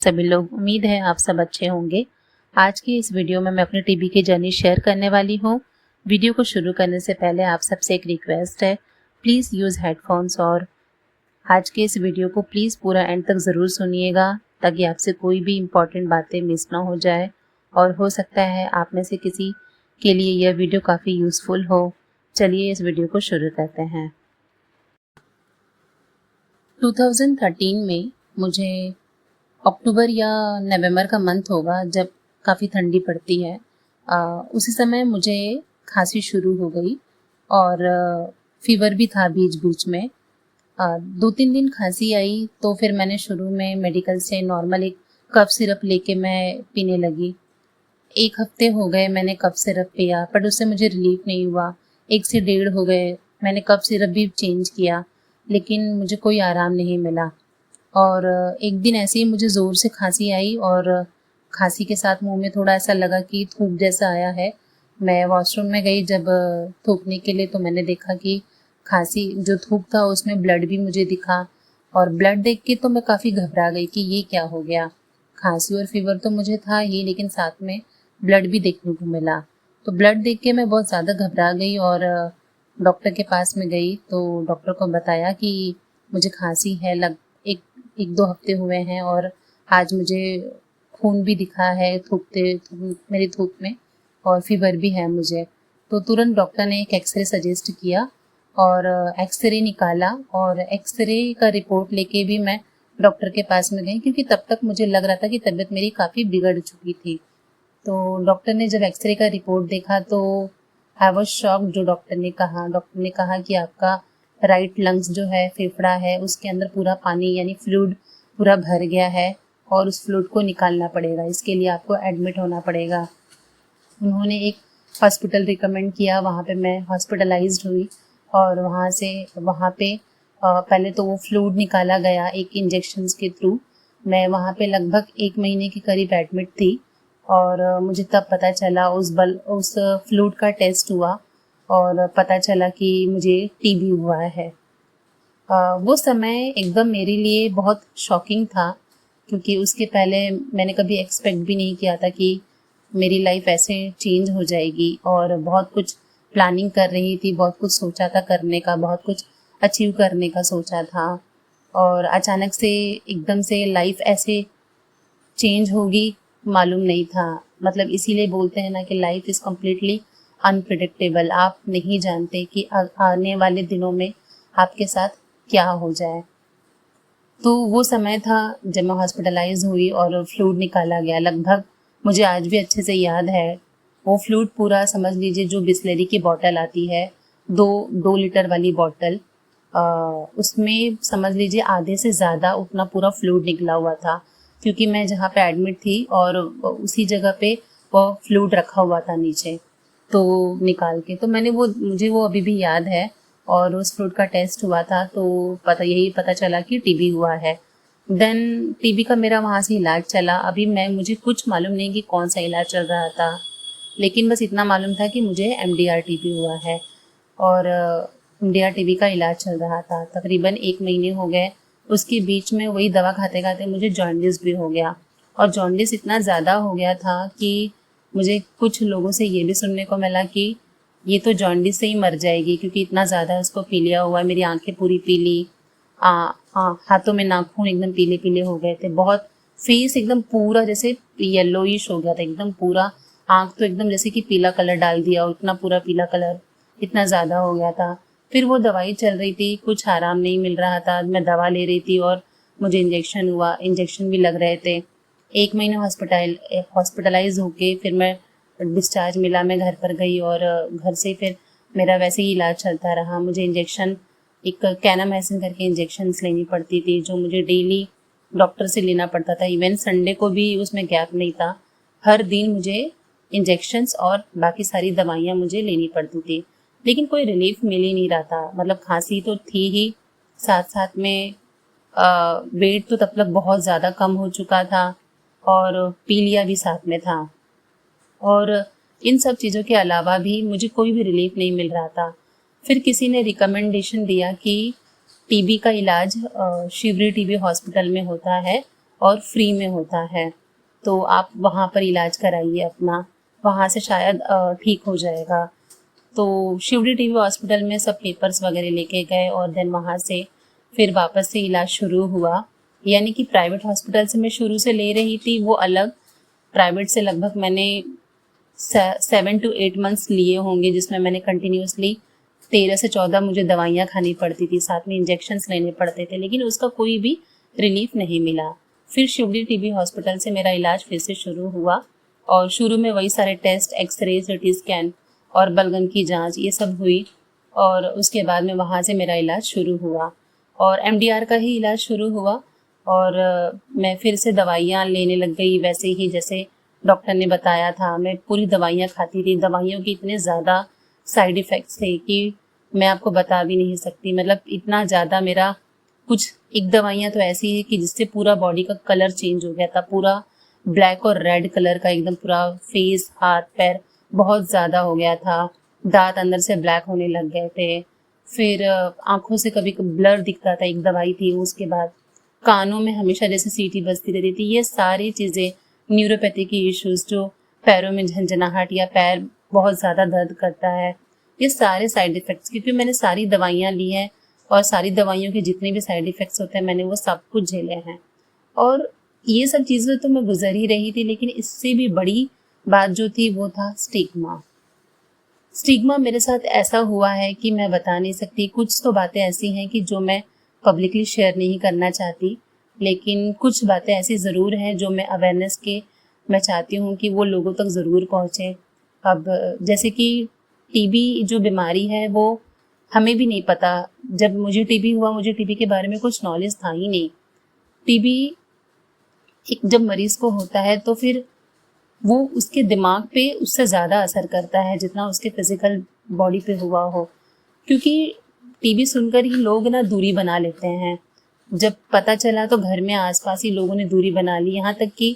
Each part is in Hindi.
सभी लोग, उम्मीद है आप सब अच्छे होंगे। आज की इस वीडियो में मैं अपनी टीबी की जर्नी शेयर करने वाली हूँ। वीडियो को शुरू करने से पहले आप सबसे एक रिक्वेस्ट है, प्लीज़ यूज़ हेडफोन्स और आज के इस वीडियो को प्लीज़ पूरा एंड तक ज़रूर सुनिएगा ताकि आपसे कोई भी इम्पॉर्टेंट बातें मिस ना हो जाए और हो सकता है आप में से किसी के लिए यह वीडियो काफ़ी यूज़फुल हो। चलिए इस वीडियो को शुरू करते हैं। 2013 में मुझे अक्टूबर या नवंबर का मंथ होगा जब काफ़ी ठंडी पड़ती है। उसी समय मुझे खांसी शुरू हो गई और फीवर भी था बीच बीच में। 2-3 दिन खांसी आई तो फिर मैंने शुरू में मेडिकल से नॉर्मल एक कफ सिरप लेके मैं पीने लगी। 1 हफ्ते हो गए मैंने कफ सिरप पिया पर उससे मुझे रिलीफ नहीं हुआ। 1 से 1.5 हो गए, मैंने कफ सिरप भी चेंज किया लेकिन मुझे कोई आराम नहीं मिला। और एक दिन ऐसे ही मुझे ज़ोर से खांसी आई और खांसी के साथ मुंह में थोड़ा ऐसा लगा कि थूक जैसा आया है। मैं वॉशरूम में गई जब थूकने के लिए तो मैंने देखा कि खांसी जो थूक था उसमें ब्लड भी मुझे दिखा और ब्लड देख के तो मैं काफ़ी घबरा गई कि ये क्या हो गया। खांसी और फीवर तो मुझे था ही लेकिन साथ में ब्लड भी देखने को मिला। तो ब्लड देख के मैं बहुत ज़्यादा घबरा गई और डॉक्टर के पास में गई तो डॉक्टर को बताया कि मुझे खांसी है, एक 2 हफ्ते हुए हैं और आज मुझे खून भी दिखा है मेरी थूक में और फीवर भी है मुझे। तो तुरंत डॉक्टर ने एक एक्सरे सजेस्ट किया और एक्सरे निकाला और एक्सरे का रिपोर्ट लेके भी मैं डॉक्टर के पास में गई क्योंकि तब तक मुझे लग रहा था कि तबीयत मेरी काफ़ी बिगड़ चुकी थी। तो डॉक्टर ने जब एक्सरे का रिपोर्ट देखा तो आई वॉज शॉक्ड। जो डॉक्टर ने कहा कि आपका राइट लंग्स जो है, फेफड़ा है, उसके अंदर पूरा पानी यानी फ्लूइड पूरा भर गया है और उस फ्लूइड को निकालना पड़ेगा। इसके लिए आपको एडमिट होना पड़ेगा। उन्होंने एक हॉस्पिटल रिकमेंड किया, वहाँ पे मैं हॉस्पिटलाइज्ड हुई और वहाँ पे पहले तो वो फ्लूइड निकाला गया एक इंजेक्शंस के थ्रू। मैं वहाँ पे लगभग 1 महीने के करीब एडमिट थी और मुझे तब पता चला उस फ्लूइड का टेस्ट हुआ और पता चला कि मुझे टीबी हुआ है। वो समय एकदम मेरे लिए बहुत शॉकिंग था क्योंकि उसके पहले मैंने कभी एक्सपेक्ट भी नहीं किया था कि मेरी लाइफ ऐसे चेंज हो जाएगी और बहुत कुछ प्लानिंग कर रही थी, बहुत कुछ सोचा था करने का, बहुत कुछ अचीव करने का सोचा था और अचानक से एकदम से लाइफ ऐसे चेंज होगी मालूम नहीं था। मतलब इसीलिए बोलते हैं ना कि लाइफ इज़ कम्प्लीटली अनप्रिडिक्टेबल। आप नहीं जानते कि आने वाले दिनों में आपके साथ क्या हो जाए। तो वो समय था जब मैं हॉस्पिटलाइज हुई और फ्लूइड निकाला गया। लगभग मुझे आज भी अच्छे से याद है वो फ्लूइड पूरा, समझ लीजिए जो बिस्लेरी की बॉटल आती है 2 लीटर वाली बॉटल, उसमें समझ लीजिए आधे से ज़्यादा उतना पूरा फ्लूइड निकला हुआ था क्योंकि मैं जहाँ पे एडमिट थी और उसी जगह पे वो फ्लूइड रखा हुआ था नीचे। तो निकाल के तो मुझे वो अभी भी याद है और उस फ्लूइड का टेस्ट हुआ था तो यही पता चला कि टीबी हुआ है। देन टीबी का मेरा वहाँ से इलाज चला। अभी मुझे कुछ मालूम नहीं कि कौन सा इलाज चल रहा था, लेकिन बस इतना मालूम था कि मुझे MDR टीबी हुआ है और MDR टीबी का इलाज चल रहा था। तकरीबन 1 महीने हो गए। उसके बीच में वही दवा खाते खाते मुझे जॉन्डिस भी हो गया और जॉन्डिस इतना ज़्यादा हो गया था कि मुझे कुछ लोगों से ये भी सुनने को मिला कि ये तो जॉन्डिस से ही मर जाएगी क्योंकि इतना ज़्यादा उसको पी लिया हुआ है। मेरी आंखें पूरी पीली, हाथों में नाखून एकदम पीले पीले हो गए थे, बहुत फेस एकदम पूरा जैसे येलोइश हो गया था, एकदम पूरा आँख तो एकदम जैसे कि पीला कलर डाल दिया और इतना पूरा पीला कलर इतना ज़्यादा हो गया था। फिर वो दवाई चल रही थी, कुछ आराम नहीं मिल रहा था। मैं दवा ले रही थी और मुझे इंजेक्शन भी लग रहे थे। 1 महीने हॉस्पिटलाइज होके फिर मैं डिस्चार्ज मिला, मैं घर पर गई और घर से फिर मेरा वैसे ही इलाज चलता रहा। मुझे इंजेक्शन, एक कैनामाइसिन करके इंजेक्शन्स लेनी पड़ती थी जो मुझे डेली डॉक्टर से लेना पड़ता था। इवन संडे को भी उसमें गैप नहीं था। हर दिन मुझे इंजेक्शन्स और बाकी सारी दवाइयाँ मुझे लेनी पड़ती थी, लेकिन कोई रिलीफ मिल ही नहीं रहा था। मतलब खांसी तो थी ही, साथ साथ में वेट तो तब तक बहुत ज़्यादा कम हो चुका था और पीलिया भी साथ में था और इन सब चीज़ों के अलावा भी मुझे कोई भी रिलीफ नहीं मिल रहा था। फिर किसी ने रिकमेंडेशन दिया कि टीबी का इलाज शिवरी टीबी हॉस्पिटल में होता है और फ्री में होता है, तो आप वहाँ पर इलाज कराइए अपना, वहाँ से शायद ठीक हो जाएगा। तो शिवड़ी टीबी हॉस्पिटल में सब पेपर्स वगैरह लेके गए और देन वहाँ से फिर वापस से इलाज शुरू हुआ। यानी कि प्राइवेट हॉस्पिटल से मैं शुरू से ले रही थी, वो अलग। प्राइवेट से लगभग मैंने 7 to 8 मंथ्स लिए होंगे, जिसमें मैंने कंटिन्यूसली 13 से 14 मुझे दवाइयाँ खानी पड़ती थी, साथ में इंजेक्शन्स लेने पड़ते थे, लेकिन उसका कोई भी रिलीफ नहीं मिला। फिर शिवड़ी टीबी हॉस्पिटल से मेरा इलाज फिर से शुरू हुआ और शुरू में वही सारे टेस्ट, एक्सरे, सिटी स्कैन और बलगम की जांच, ये सब हुई। और उसके बाद में वहाँ से मेरा इलाज शुरू हुआ और एमडीआर का ही इलाज शुरू हुआ। और मैं फिर से दवाइयाँ लेने लग गई, वैसे ही जैसे डॉक्टर ने बताया था। मैं पूरी दवाइयाँ खाती थी। दवाइयों के इतने ज़्यादा साइड इफ़ेक्ट्स थे कि मैं आपको बता भी नहीं सकती। मतलब इतना ज़्यादा मेरा कुछ एक दवाइयाँ तो ऐसी है कि जिससे पूरा बॉडी का कलर चेंज हो गया था, पूरा ब्लैक और रेड कलर का एकदम पूरा फेस, हाथ, पैर बहुत ज़्यादा हो गया था। दांत अंदर से ब्लैक होने लग गए थे। फिर आँखों से कभी ब्लर दिखता था, एक दवाई थी। उसके बाद कानों में हमेशा जैसे सीटी बजती रहती थी। ये सारी चीज़ें, न्यूरोपैथी की इश्यूज़, जो पैरों में झंझनाहट या पैर बहुत ज़्यादा दर्द करता है, ये सारे साइड इफ़ेक्ट्स, क्योंकि मैंने सारी दवाइयाँ ली हैं और सारी दवाइयों के जितने भी साइड इफ़ेक्ट्स होते हैं मैंने वो सब कुछ झेले हैं। और ये सब चीज़ें तो मैं गुजर ही रही थी, लेकिन इससे भी बड़ी बात जो थी वो था स्टिग्मा। स्टिग्मा मेरे साथ ऐसा हुआ है कि मैं बता नहीं सकती। कुछ तो बातें ऐसी हैं कि जो मैं पब्लिकली शेयर नहीं करना चाहती, लेकिन कुछ बातें ऐसी ज़रूर हैं जो मैं अवेयरनेस के मैं चाहती हूँ कि वो लोगों तक ज़रूर पहुँचे। अब जैसे कि टीबी जो बीमारी है वो हमें भी नहीं पता। जब मुझे टीबी हुआ, मुझे टीबी के बारे में कुछ नॉलेज था ही नहीं। टीबी एक जब मरीज़ को होता है तो फिर वो उसके दिमाग पे उससे ज़्यादा असर करता है जितना उसके फिज़िकल बॉडी पे हुआ हो। क्योंकि टीबी सुनकर ही लोग ना दूरी बना लेते हैं। जब पता चला तो घर में आसपास ही लोगों ने दूरी बना ली, यहाँ तक कि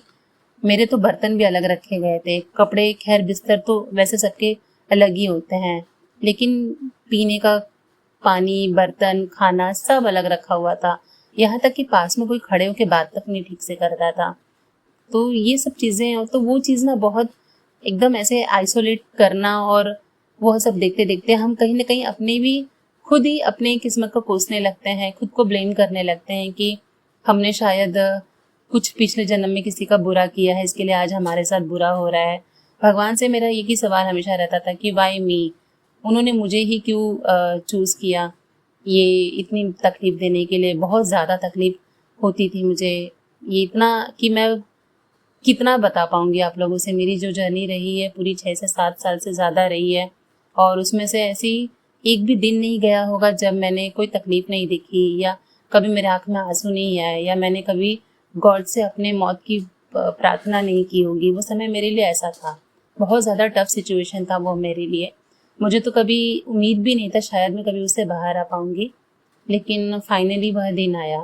मेरे तो बर्तन भी अलग रखे गए थे। कपड़े, खैर बिस्तर तो वैसे सबके अलग ही होते हैं, लेकिन पीने का पानी, बर्तन, खाना सब अलग रखा हुआ था। यहाँ तक कि पास में कोई खड़े होकर बात तक नहीं ठीक से करता था। तो ये सब चीज़ें, और तो वो चीज़ ना बहुत एकदम ऐसे आइसोलेट करना, और वो सब देखते देखते हम कहीं ना कहीं अपने भी खुद ही अपने किस्मत को कोसने लगते हैं, खुद को ब्लेम करने लगते हैं कि हमने शायद कुछ पिछले जन्म में किसी का बुरा किया है, इसके लिए आज हमारे साथ बुरा हो रहा है। भगवान से मेरा एक ही सवाल हमेशा रहता था कि वाई मी, उन्होंने मुझे ही क्यों चूज़ किया ये इतनी तकलीफ़ देने के लिए। बहुत ज़्यादा तकलीफ़ होती थी मुझे, ये इतना कि मैं कितना बता पाऊँगी आप लोगों से। मेरी जो जर्नी रही है पूरी 6 से 7 साल से ज़्यादा रही है, और उसमें से ऐसी एक भी दिन नहीं गया होगा जब मैंने कोई तकलीफ़ नहीं देखी, या कभी मेरे आँख में आंसू नहीं आए, या मैंने कभी गॉड से अपने मौत की प्रार्थना नहीं की होगी। वो समय मेरे लिए ऐसा था, बहुत ज़्यादा टफ सिचुएशन था वो मेरे लिए। मुझे तो कभी उम्मीद भी नहीं था शायद मैं कभी उससे बाहर आ पाऊँगी, लेकिन फाइनली वह दिन आया।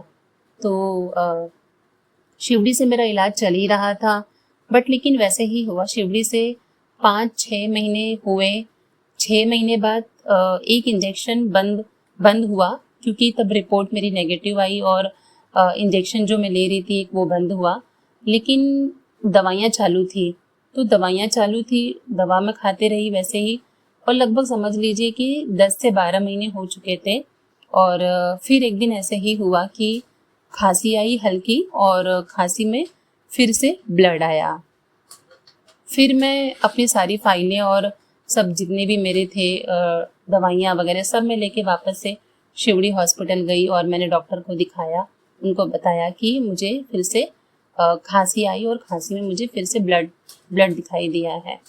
तो शिवड़ी से मेरा इलाज चल ही रहा था, बट लेकिन वैसे ही हुआ। शिवड़ी से 5-6 महीने हुए। 6 महीने बाद एक इंजेक्शन बंद हुआ, क्योंकि तब रिपोर्ट मेरी नेगेटिव आई, और इंजेक्शन जो मैं ले रही थी वो बंद हुआ। लेकिन दवाइयाँ चालू थी, तो दवाइयाँ चालू थी, दवा मैं खाते रही वैसे ही, और लगभग समझ लीजिए कि 10 से 12 महीने हो चुके थे। और फिर एक दिन ऐसे ही हुआ कि खांसी आई हल्की, और खांसी में फिर से ब्लड आया। फिर मैं अपनी सारी फाइलें और सब जितने भी मेरे थे दवाइयाँ वगैरह सब मैं लेके वापस से शिवड़ी हॉस्पिटल गई, और मैंने डॉक्टर को दिखाया। उनको बताया कि मुझे फिर से खांसी आई, और खांसी में मुझे फिर से ब्लड दिखाई दिया है।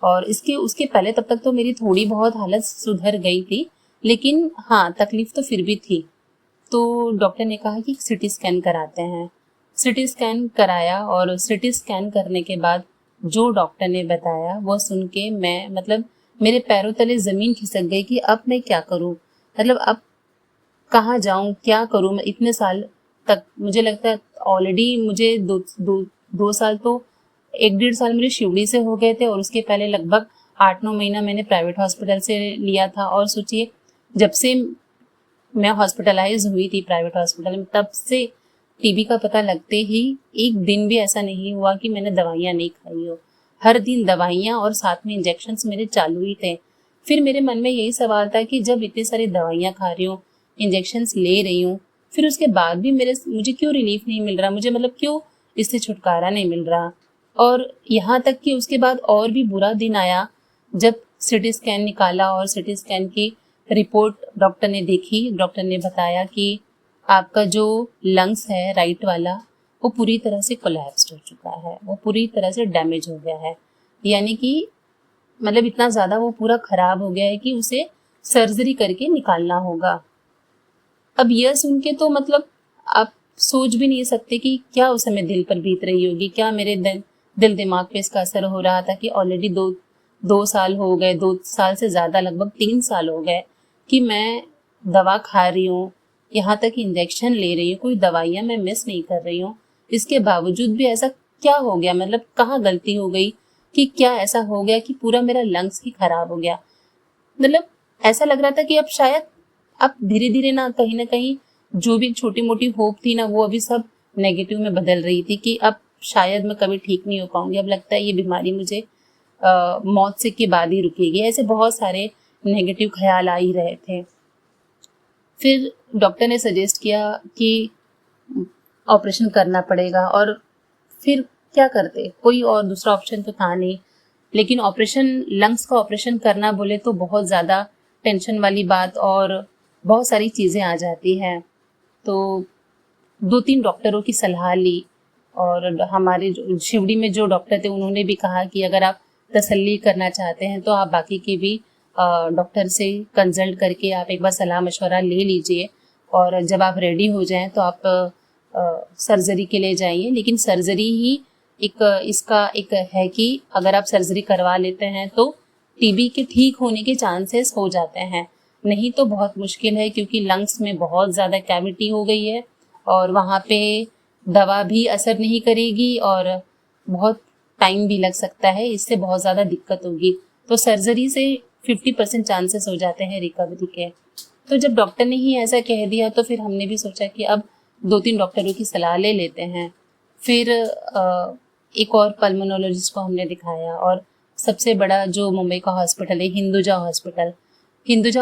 और उसके पहले तब तक तो मेरी थोड़ी बहुत हालत सुधर गई थी, लेकिन हाँ तकलीफ़ तो फिर भी थी। तो डॉक्टर ने कहा कि सिटी स्कैन कराते हैं। सिटी स्कैन कराया, और सिटी स्कैन करने के बाद जो डॉक्टर ने बताया वो सुन के मैं, मतलब मेरे पैरों तले ज़मीन खिसक गई कि अब मैं क्या करूं, मतलब अब कहाँ जाऊं, क्या करूं। मैं इतने साल तक, मुझे लगता है ऑलरेडी मुझे दो साल तो 1-1.5 साल मेरे शिवड़ी से हो गए थे, और उसके पहले लगभग 8-9 महीना मैंने प्राइवेट हॉस्पिटल से लिया था। और सोचिए, जब से मैं हॉस्पिटलाइज हुई थी प्राइवेट हॉस्पिटल में, तब से टीबी का पता लगते ही एक दिन भी ऐसा नहीं हुआ कि मैंने दवाइयाँ नहीं खाई हो। हर दिन दवाइयाँ और साथ में इंजेक्शंस मेरे चालू ही थे। फिर मेरे मन में यही सवाल था कि जब इतनी सारी दवाइयाँ खा रही हूँ, इंजेक्शंस ले रही हूँ, फिर उसके बाद भी मुझे क्यों रिलीफ नहीं मिल रहा, मुझे मतलब क्यों इससे छुटकारा नहीं मिल रहा। और यहाँ तक कि उसके बाद और भी बुरा दिन आया जब सिटी स्कैन निकाला और सिटी स्कैन की रिपोर्ट डॉक्टर ने देखी। डॉक्टर ने बताया कि आपका जो लंग्स है राइट वाला, वो पूरी तरह से कोलैप्स्ड हो चुका है, वो पूरी तरह से डैमेज हो गया है। यानी कि मतलब इतना ज़्यादा वो पूरा ख़राब हो गया है कि उसे सर्जरी करके निकालना होगा। अब यह सुन के तो मतलब आप सोच भी नहीं सकते कि क्या उस समय दिल पर बीत रही होगी, क्या मेरे दिल दिमाग पे इसका असर हो रहा था कि ऑलरेडी दो साल हो गए, 2 साल से ज़्यादा, लगभग 3 साल हो गए कि मैं दवा खा रही हूँ, यहाँ तक इंजेक्शन ले रही हूँ, कोई दवाइयाँ मैं मिस नहीं कर रही हूँ। इसके बावजूद भी ऐसा क्या हो गया, मतलब कहाँ गलती हो गई कि क्या ऐसा हो गया कि पूरा मेरा लंग्स ही खराब हो गया। मतलब ऐसा लग रहा था कि अब शायद अब धीरे धीरे ना कहीं जो भी छोटी मोटी होप थी ना, वो अभी सब नेगेटिव में बदल रही थी कि अब शायद मैं कभी ठीक नहीं हो पाऊंगी, अब लगता है ये बीमारी मुझे मौत से के बाद ही रुकेगी। ऐसे बहुत सारे नेगेटिव ख्याल आ ही रहे थे। फिर डॉक्टर ने सजेस्ट किया कि ऑपरेशन करना पड़ेगा, और फिर क्या करते, कोई और दूसरा ऑप्शन तो था नहीं। लेकिन ऑपरेशन, लंग्स का ऑपरेशन करना बोले तो बहुत ज़्यादा टेंशन वाली बात और बहुत सारी चीज़ें आ जाती हैं। तो 2-3 डॉक्टरों की सलाह ली, और हमारे जो शिवड़ी में जो डॉक्टर थे उन्होंने भी कहा कि अगर आप तसल्ली करना चाहते हैं तो आप बाकी के भी डॉक्टर से कंसल्ट करके आप एक बार सलाह मशवरा ले लीजिए, और जब आप रेडी हो जाएं तो आप सर्जरी के लिए जाइए। लेकिन सर्जरी ही इसका एक है कि अगर आप सर्जरी करवा लेते हैं तो टीबी के ठीक होने के चांसेस हो जाते हैं, नहीं तो बहुत मुश्किल है, क्योंकि लंग्स में बहुत ज़्यादा कैविटी हो गई है और वहाँ पे दवा भी असर नहीं करेगी और बहुत टाइम भी लग सकता है, इससे बहुत ज़्यादा दिक्कत होगी। तो सर्जरी से 50% चांसेस हो जाते हैं रिकवरी के। तो जब डॉक्टर ने ही ऐसा कह दिया तो फिर हमने भी सोचा कि अब 2-3 डॉक्टरों की सलाह ले लेते हैं। फिर एक और पल्मोनोलॉजिस्ट को हमने दिखाया, और सबसे बड़ा जो मुंबई का हॉस्पिटल है हिंदुजा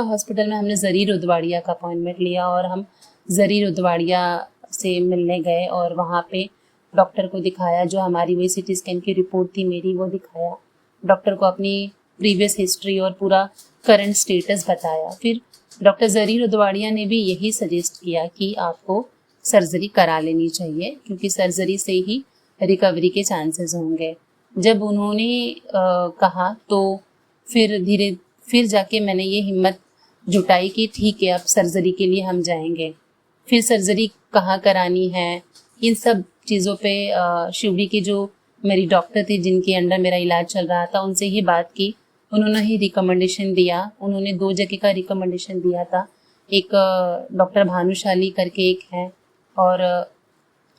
हॉस्पिटल में हमने ज़रीर उदवाड़िया का अपॉइंटमेंट लिया, और हम ज़रीर उदवाड़िया से मिलने गए और वहाँ पे डॉक्टर को दिखाया। जो हमारी वही सिटी स्कैन की रिपोर्ट थी मेरी, वो दिखाया डॉक्टर को, अपनी प्रीवियस हिस्ट्री और पूरा करंट स्टेटस बताया। फिर डॉक्टर ज़रीर उदवाड़िया ने भी यही सजेस्ट किया कि आपको सर्जरी करा लेनी चाहिए, क्योंकि सर्जरी से ही रिकवरी के चांसेस होंगे। जब उन्होंने कहा तो फिर जाके मैंने ये हिम्मत जुटाई कि ठीक है, अब सर्जरी के लिए हम जाएंगे। फिर सर्जरी कहाँ करानी है, इन सब चीज़ों पे शिवड़ी की जो मेरी डॉक्टर थी जिनके अंडर मेरा इलाज चल रहा था, उनसे ही बात की। उन्होंने ही रिकमेंडेशन दिया, उन्होंने 2 जगह का रिकमेंडेशन दिया था। एक डॉक्टर भानुशाली करके एक है, और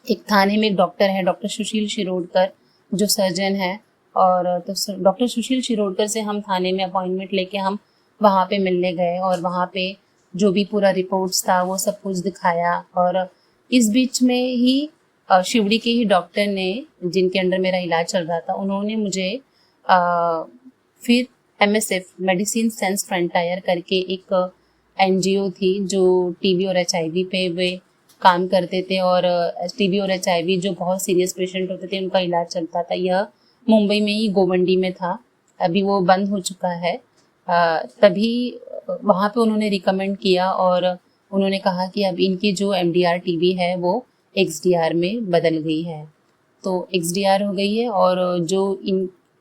एक थाने में एक डॉक्टर है, डॉक्टर सुशील शिरोडकर, जो सर्जन है। और तो डॉक्टर सुशील शिरोडकर से हम थाने में अपॉइंटमेंट लेके हम वहाँ पे मिलने गए, और वहाँ पे जो भी पूरा रिपोर्ट्स था वो सब कुछ दिखाया। और इस बीच में ही शिवड़ी के ही डॉक्टर ने, जिनके अंडर मेरा इलाज चल रहा था, उन्होंने मुझे फिर MSF, मेडिसिन सेंस फ्रंटायर करके एक NGO थी जो टीबी और HIV पे वे काम करते थे, और टीबी और HIV जो बहुत सीरियस पेशेंट होते थे उनका इलाज चलता था। यह मुंबई में ही गोवंडी में था, अभी वो बंद हो चुका है। तभी वहाँ पे उन्होंने रिकमेंड किया, और उन्होंने कहा कि अब इनकी जो MDR टीबी है वो XDR में बदल गई है। तो XDR हो गई है, और जो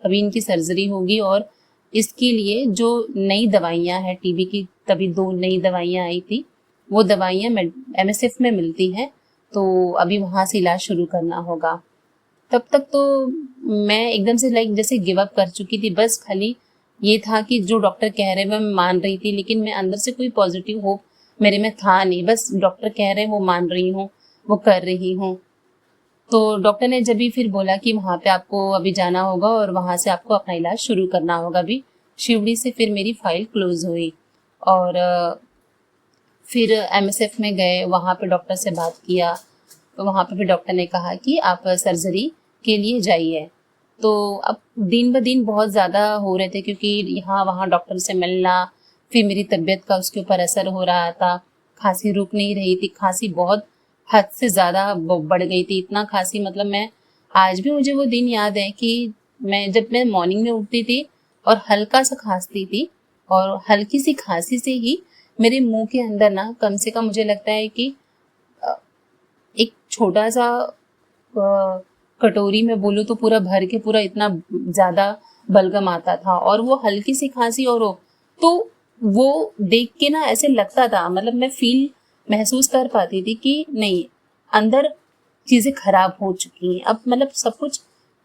अभी इनकी सर्जरी होगी, और इसके लिए जो नई दवाइयाँ हैं टीबी की, तभी 2 नई दवाइयाँ आई थी, वो दवाइयाँ MSF में मिलती हैं, तो अभी वहाँ से इलाज शुरू करना होगा। तब तक तो मैं एकदम से जैसे गिव अप कर चुकी थी। बस खाली ये था कि जो डॉक्टर कह रहे हैं मैं मान रही थी, लेकिन मैं अंदर से कोई पॉजिटिव होप मेरे में था नहीं। बस डॉक्टर कह रहे हैं वो मान रही हूँ, वो कर रही हूँ। तो डॉक्टर ने जब भी फिर बोला कि वहाँ पे आपको अभी जाना होगा और वहाँ से आपको अपना इलाज शुरू करना होगा, अभी शिवड़ी से फिर मेरी फाइल क्लोज हुई, और फिर MSF में गए, वहाँ पे डॉक्टर से बात किया। तो वहाँ पे भी डॉक्टर ने कहा कि आप सर्जरी के लिए जाइए। तो अब दिन ब दिन बहुत ज़्यादा हो रहे थे, क्योंकि यहाँ वहाँ डॉक्टर से मिलना, फिर मेरी तबीयत का उसके ऊपर असर हो रहा था। खांसी रुक नहीं रही थी, खांसी बहुत हद से ज़्यादा बढ़ गई थी। इतना खांसी, मतलब मैं आज भी मुझे वो दिन याद है कि जब मैं मॉर्निंग में उठती थी और हल्का सा खांसती थी, और हल्की सी खांसी से ही मेरे मुंह के अंदर ना कम से कम मुझे लगता है कि एक छोटा सा कटोरी में बोलूँ तो पूरा भर के पूरा इतना ज़्यादा बलगम आता था। और वो हल्की सी खांसी और तो वो देख के ना ऐसे लगता था, मतलब मैं महसूस कर पाती थी कि नहीं, अंदर चीज़ें खराब हो चुकी हैं। अब मतलब सब कुछ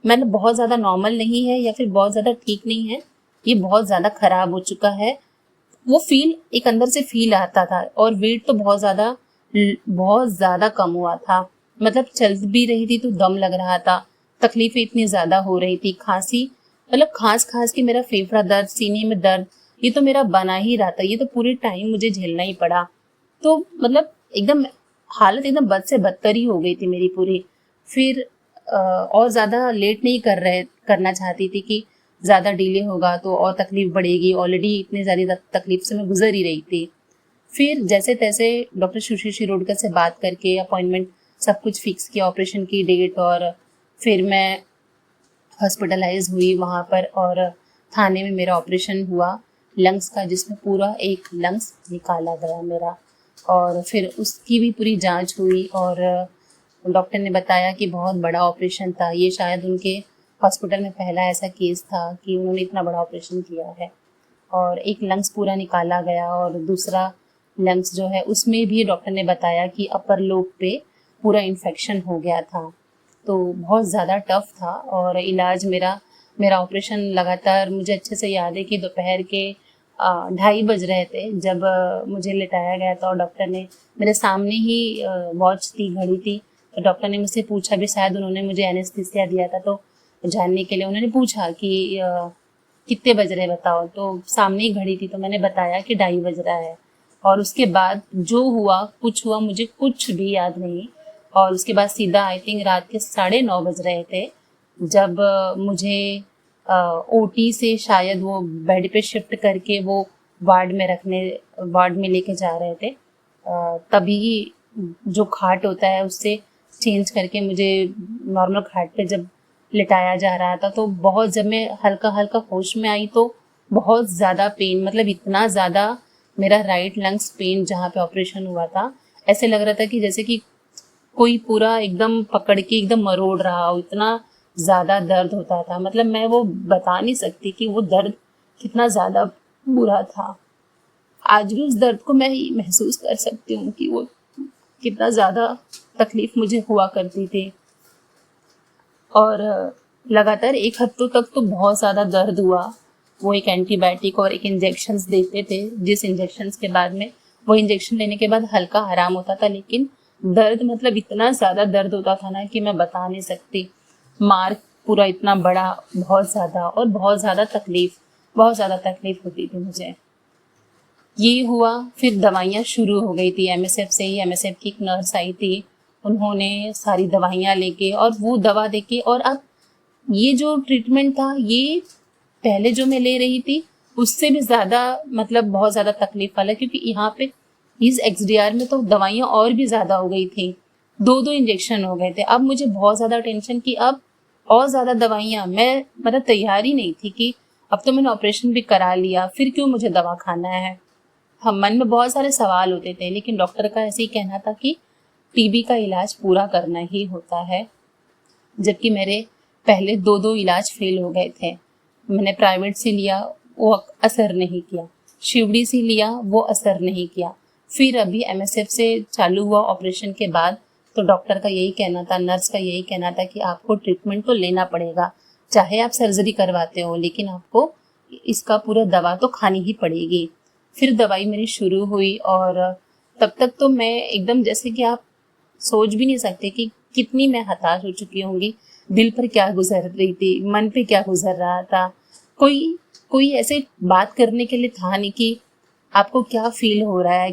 मतलब बहुत ज़्यादा नॉर्मल नहीं है या फिर बहुत ज़्यादा ठीक नहीं है, ये बहुत ज़्यादा खराब हो चुका है। वो एक अंदर से फील आता था। और वेट तो बहुत ज़्यादा कम हुआ था, मतलब चल भी रही थी तो दम लग रहा था, तकलीफें इतनी ज़्यादा हो रही थी, खांसी, मतलब खांस के मेरा फेफड़ा दर्द, सीने में दर्द, ये तो मेरा बना ही रहा था। ये तो पूरे टाइम मुझे झेलना ही पड़ा। तो मतलब एकदम हालत एकदम बद से बदतर ही हो गई थी मेरी पूरी। फिर और ज़्यादा लेट नहीं करना चाहती थी कि ज़्यादा डिले होगा तो और तकलीफ बढ़ेगी। ऑलरेडी इतनी ज़्यादा तकलीफ से मैं गुजर ही रही थी। फिर जैसे तैसे डॉक्टर सुश्री शिरोडकर से बात करके अपॉइंटमेंट सब कुछ फिक्स किया, ऑपरेशन की डेट, और फिर मैं हॉस्पिटलाइज हुई वहाँ पर। और थाने में मेरा ऑपरेशन हुआ लंग्स का, जिसमें पूरा एक लंग्स निकाला गया मेरा। और फिर उसकी भी पूरी जांच हुई, और डॉक्टर ने बताया कि बहुत बड़ा ऑपरेशन था। ये शायद उनके हॉस्पिटल में पहला ऐसा केस था कि उन्होंने इतना बड़ा ऑपरेशन किया है। और एक लंग्स पूरा निकाला गया, और दूसरा लंग्स जो है उसमें भी डॉक्टर ने बताया कि अपर लोब पे पूरा इन्फेक्शन हो गया था। तो बहुत ज़्यादा टफ था। और इलाज मेरा ऑपरेशन लगातार, मुझे अच्छे से याद है कि दोपहर के 2:30 बज रहे थे जब मुझे लिटाया गया था। और डॉक्टर ने मेरे सामने ही वॉच थी, घड़ी थी, तो डॉक्टर ने मुझसे पूछा भी, शायद उन्होंने मुझे एनेस्थीसिया दिया था तो जानने के लिए उन्होंने पूछा कि कितने बज रहे बताओ। तो सामने ही घड़ी थी तो मैंने बताया कि 2:30 बज रहा है। और उसके बाद जो कुछ हुआ मुझे कुछ भी याद नहीं। और उसके बाद सीधा आई थिंक रात के 9:30 बज रहे थे जब मुझे ओटी से शायद वो बेड पे शिफ्ट करके वो वार्ड में लेके जा रहे थे। तभी जो खाट होता है उससे चेंज करके मुझे नॉर्मल खाट पे जब लिटाया जा रहा था, तो बहुत, जब मैं हल्का हल्का होश में आई तो बहुत ज़्यादा पेन, मतलब इतना ज़्यादा मेरा राइट लंग्स पेन जहाँ पे ऑपरेशन हुआ था, ऐसे लग रहा था कि जैसे कि कोई पूरा एकदम पकड़ के एकदम मरोड़ रहा हो, इतना ज़्यादा दर्द होता था। मतलब मैं वो बता नहीं सकती कि वो दर्द कितना ज़्यादा बुरा था। आज भी उस दर्द को मैं महसूस कर सकती हूँ कि वो कितना ज़्यादा तकलीफ मुझे हुआ करती थी। और लगातार 1 हफ्तों तक तो बहुत ज़्यादा दर्द हुआ। वो एक एंटीबायोटिक और एक इंजेक्शन्स देते थे, जिस इंजेक्शन्स के बाद में वो इंजेक्शन लेने के बाद हल्का आराम होता था, लेकिन दर्द, मतलब इतना ज़्यादा दर्द होता था ना कि मैं बता नहीं सकती। मार्क पूरा इतना बड़ा, बहुत ज़्यादा, और बहुत ज़्यादा तकलीफ होती थी मुझे। ये हुआ, फिर दवाइयाँ शुरू हो गई थी एमएसएफ से ही। एमएसएफ की एक नर्स आई थी, उन्होंने सारी दवाइयाँ लेके और वो दवा देके, और अब ये जो ट्रीटमेंट था ये पहले जो मैं ले रही थी उससे भी ज़्यादा, मतलब बहुत ज़्यादा तकलीफ वाला, क्योंकि यहाँ पे इस एक्सडीआर में तो दवाइयाँ और भी ज़्यादा हो गई थी, 2 इंजेक्शन हो गए थे। अब मुझे बहुत ज़्यादा टेंशन की, अब और ज़्यादा दवाइयाँ, मैं मतलब तैयार ही नहीं थी कि अब तो मैंने ऑपरेशन भी करा लिया, फिर क्यों मुझे दवा खाना है। हम मन में बहुत सारे सवाल होते थे, लेकिन डॉक्टर का ऐसे ही कहना था कि टीबी का इलाज पूरा करना ही होता है। जबकि मेरे पहले 2 इलाज फेल हो गए थे। मैंने प्राइवेट से लिया, वो असर नहीं किया, शिवड़ी से लिया, वो असर नहीं किया। फिर अभी एमएसएफ से चालू हुआ ऑपरेशन के बाद, तो डॉक्टर का यही कहना था, नर्स का यही कहना था कि आपको ट्रीटमेंट तो लेना पड़ेगा, चाहे आप सर्जरी करवाते हो, लेकिन आपको इसका पूरा दवा तो खानी ही पड़ेगी। फिर दवाई मेरी शुरू हुई, और तब तक तो मैं एकदम, जैसे कि आप सोच भी नहीं सकते कि कितनी मैं हताश हो चुकी होंगी। दिल पर क्या गुजर रही थी, मन पे क्या गुजर रहा था, कोई ऐसे बात करने के लिए था नहीं कि आपको क्या फील हो रहा है,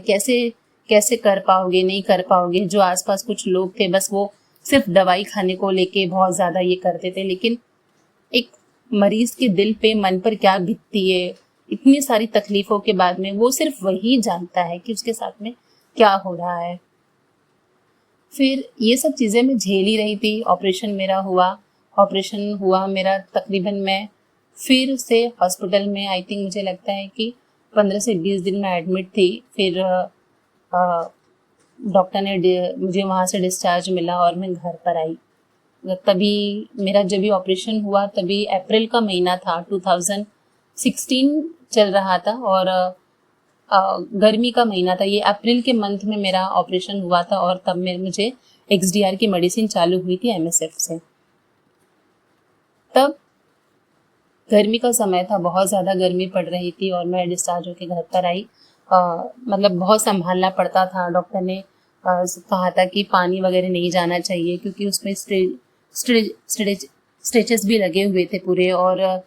कैसे कर पाओगे, नहीं कर पाओगे। जो आसपास कुछ लोग थे बस वो सिर्फ दवाई खाने को लेके बहुत ज़्यादा ये करते थे, लेकिन एक मरीज के दिल पे, मन पर क्या बीतती है इतनी सारी तकलीफों के बाद में, वो सिर्फ वही जानता है कि उसके साथ में क्या हो रहा है। फिर ये सब चीज़ें मैं झेल ही रही थी। ऑपरेशन हुआ मेरा तकरीबन, मैं फिर से हॉस्पिटल में आई थिंक मुझे लगता है कि 15 से 20 दिन में एडमिट थी। फिर डॉक्टर ने मुझे वहाँ से डिस्चार्ज मिला और मैं घर पर आई। तभी मेरा जब भी ऑपरेशन हुआ तभी अप्रैल का महीना था, 2016 चल रहा था और गर्मी का महीना था। ये अप्रैल के मंथ में मेरा ऑपरेशन हुआ था और तब मुझे XDR की मेडिसिन चालू हुई थी MSF से। तब गर्मी का समय था, बहुत ज़्यादा गर्मी पड़ रही थी और मैं डिस्चार्ज होकर घर पर आई। मतलब बहुत संभालना पड़ता था। डॉक्टर ने कहा था कि पानी वगैरह नहीं जाना चाहिए क्योंकि उसमें स्ट्रेचेस भी लगे हुए थे पूरे, और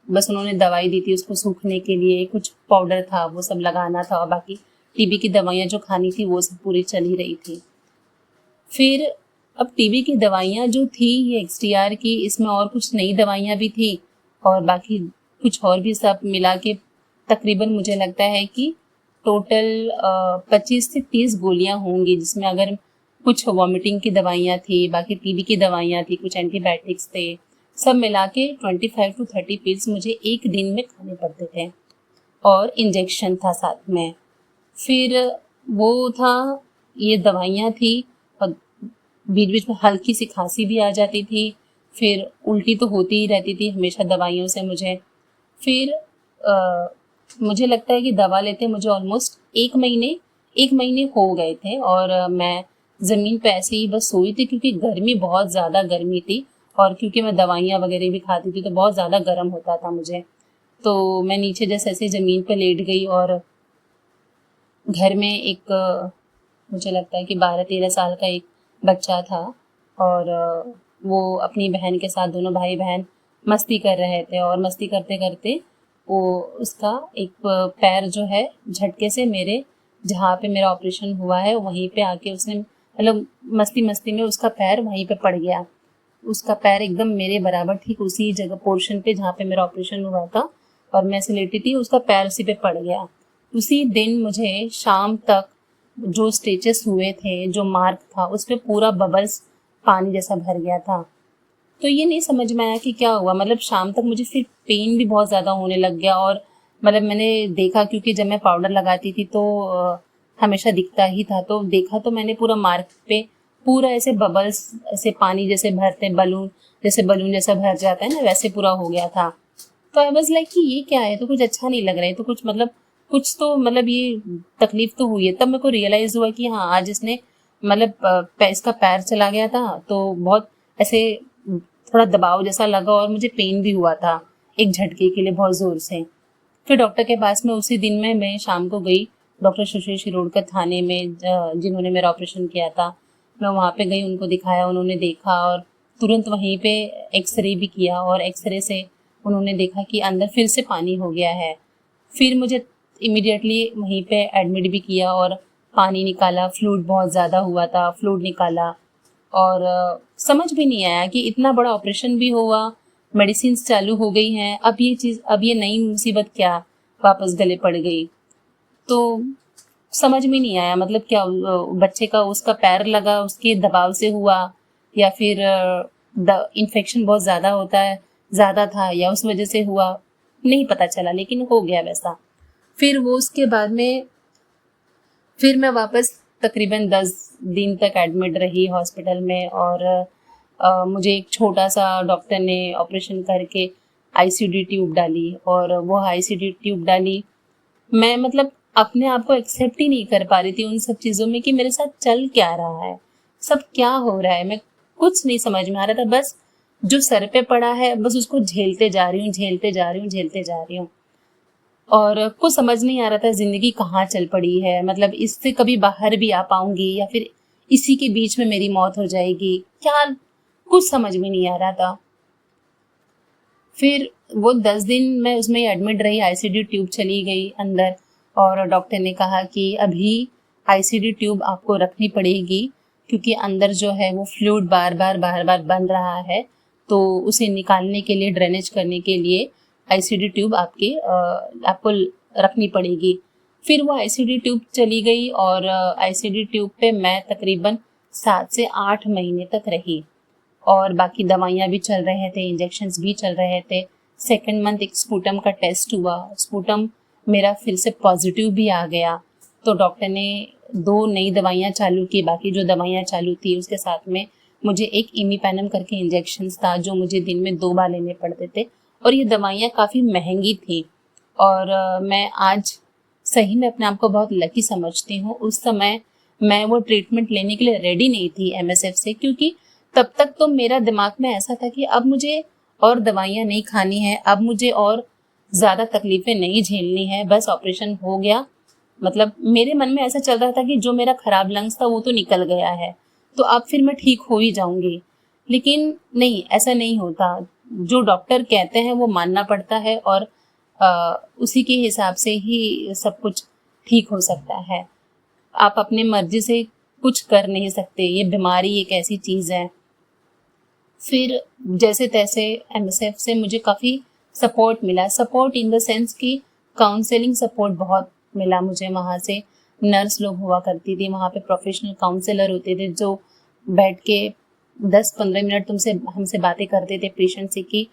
बस उन्होंने दवाई दी थी उसको सूखने के लिए, कुछ पाउडर था वो सब लगाना था, और बाकी टीबी की दवाइयाँ जो खानी थी वो सब पूरी चल ही रही थी। फिर अब टीबी की दवाइयाँ जो थी ये XDR की, इसमें और कुछ नई दवाइयाँ भी थी और बाकी कुछ और भी सब मिला के तकरीबन मुझे लगता है कि टोटल 25 से 30 गोलियाँ होंगी, जिसमें अगर कुछ वॉमिटिंग की दवाइयाँ थी, बाकी टीबी की दवाइयाँ थी, कुछ एंटीबायोटिक्स थे, सब मिला के 25 to 30 पिल्स मुझे एक दिन में खाने पड़ते थे और इंजेक्शन था साथ में। फिर वो था, ये दवाइयाँ थी और बीच बीच में हल्की सी खांसी भी आ जाती थी। फिर उल्टी तो होती ही रहती थी हमेशा दवाइयों से मुझे। फिर मुझे लगता है कि दवा लेते मुझे ऑलमोस्ट एक महीने हो गए थे और मैं ज़मीन पे ऐसे ही बस सोई थी क्योंकि गर्मी, बहुत ज़्यादा गर्मी थी और क्योंकि मैं दवाइयाँ वगैरह भी खाती थी तो बहुत ज़्यादा गर्म होता था मुझे। तो मैं नीचे जैसे ऐसे ज़मीन पे लेट गई और घर में एक मुझे लगता है कि 12-13 साल का एक बच्चा था और वो अपनी बहन के साथ, दोनों भाई बहन मस्ती कर रहे थे और मस्ती करते करते वो उसका एक पैर जो है झटके से मेरे, जहाँ पे मेरा ऑपरेशन हुआ है वहीं पे आके उसने, मतलब मस्ती मस्ती में उसका पैर वहीं पे पड़ गया। उसका पैर एकदम मेरे बराबर ठीक उसी जगह पोर्शन पे जहाँ पे मेरा ऑपरेशन हुआ था और मैं ऐसे लेटी थी, उसका पैर उसी पे पड़ गया। उसी दिन मुझे शाम तक जो स्टिचेस हुए थे, जो मार्क था, उस पर पूरा बबल्स पानी जैसा भर गया था। तो ये नहीं समझ में आया कि क्या हुआ। मतलब शाम तक मुझे फिर पेन भी बहुत ज़्यादा होने लग गया और मतलब मैंने देखा, क्योंकि जब मैं पाउडर लगाती थी तो हमेशा दिखता ही था, तो देखा तो मैंने पूरा मार्क पे पूरा ऐसे बबल्स, ऐसे पानी जैसे भरते, बलून जैसा भर जाता है ना, वैसे पूरा हो गया था। तो आई वाज लाइक कि ये क्या है, तो कुछ अच्छा नहीं लग रहा है, तो कुछ तो मतलब ये तकलीफ तो हुई है। तब मेरे को रियलाइज़ हुआ कि हाँ, आज इसने मतलब इसका पैर चला गया था तो बहुत ऐसे थोड़ा दबाव जैसा लगा और मुझे पेन भी हुआ था एक झटके के लिए बहुत ज़ोर से। फिर डॉक्टर के पास में उसी दिन में मैं शाम को गई, डॉक्टर सुशील शिरोडकर थाने में, जिन्होंने मेरा ऑपरेशन किया था, मैं वहाँ पे गई, उनको दिखाया, उन्होंने देखा और तुरंत वहीं पे एक्सरे भी किया और एक्सरे से उन्होंने देखा कि अंदर फिर से पानी हो गया है। फिर मुझे इमीडिएटली वहीं पे एडमिट भी किया और पानी निकाला, फ्लूइड बहुत ज़्यादा हुआ था, फ्लूइड निकाला और समझ भी नहीं आया कि इतना बड़ा ऑपरेशन भी हुआ, मेडिसिन चालू हो गई हैं, अब ये नई मुसीबत क्या वापस गले पड़ गई। तो समझ में नहीं आया, मतलब क्या बच्चे का उसका पैर लगा उसके दबाव से हुआ या फिर इन्फेक्शन बहुत ज़्यादा था या उस वजह से हुआ, नहीं पता चला, लेकिन हो गया वैसा। फिर वो उसके बाद में फिर मैं वापस तकरीबन 10 दिन तक एडमिट रही हॉस्पिटल में और मुझे एक छोटा सा डॉक्टर ने ऑपरेशन करके ICD ट्यूब डाली और वो ICD ट्यूब डाली। मैं मतलब अपने आप को एक्सेप्ट ही नहीं कर पा रही थी उन सब चीज़ों में कि मेरे साथ चल क्या रहा है, सब क्या हो रहा है, मैं कुछ नहीं समझ में आ रहा था। बस जो सर पे पड़ा है बस उसको झेलते जा रही हूँ और कुछ समझ नहीं आ रहा था ज़िंदगी कहाँ चल पड़ी है, मतलब इससे कभी बाहर भी आ पाऊंगी या फिर इसी के बीच में मेरी मौत हो जाएगी, क्या कुछ समझ में नहीं आ रहा था। फिर वो 10 दिन मैं उसमें एडमिट रही, ICD ट्यूब चली गई अंदर और डॉक्टर ने कहा कि अभी आईसीडी ट्यूब आपको रखनी पड़ेगी, क्योंकि अंदर जो है वो फ्लूइड बार बार बन रहा है, तो उसे निकालने के लिए, ड्रेनेज करने के लिए आईसीडी ट्यूब आपको रखनी पड़ेगी। फिर वो आईसीडी ट्यूब चली गई और आईसीडी ट्यूब पे मैं तकरीबन 7 से 8 महीने तक रही और बाकी दवाइयाँ भी चल रहे थे, इंजेक्शन्स भी चल रहे थे। सेकेंड मंथ एक स्पूटम का टेस्ट हुआ, स्पूटम मेरा फिर से पॉजिटिव भी आ गया, तो डॉक्टर ने 2 नई दवाइयाँ चालू की। बाकी जो दवाइयाँ चालू थी उसके साथ में मुझे एक इमीपेनम करके इंजेक्शन्स था जो मुझे दिन में 2 बार लेने पड़ते थे, और ये दवाइयाँ काफ़ी महंगी थी। और मैं आज सही में अपने आप को बहुत लकी समझती हूँ। उस समय मैं वो ट्रीटमेंट लेने के लिए रेडी नहीं थी एमएसएफ से, क्योंकि तब तक तो मेरा दिमाग में ऐसा था कि अब मुझे और दवाइयाँ नहीं खानी है, अब मुझे और ज़्यादा तकलीफ़ें नहीं झेलनी है, बस ऑपरेशन हो गया। मतलब मेरे मन में ऐसा चल रहा था कि जो मेरा ख़राब लंग्स था वो तो निकल गया है, तो अब फिर मैं ठीक हो ही जाऊंगी। लेकिन नहीं, ऐसा नहीं होता। जो डॉक्टर कहते हैं वो मानना पड़ता है और उसी के हिसाब से ही सब कुछ ठीक हो सकता है। आप अपनी मर्जी से कुछ कर नहीं सकते, ये बीमारी एक ऐसी चीज़ है। फिर जैसे तैसे एमएसएफ से मुझे काफ़ी सपोर्ट मिला, सपोर्ट इन द सेंस कि काउंसलिंग सपोर्ट बहुत मिला मुझे। वहाँ से नर्स लोग हुआ करती थी, वहाँ पे प्रोफेशनल काउंसलर होते थे जो बैठ के 10-15 मिनट हमसे बातें करते थे पेशेंट से कि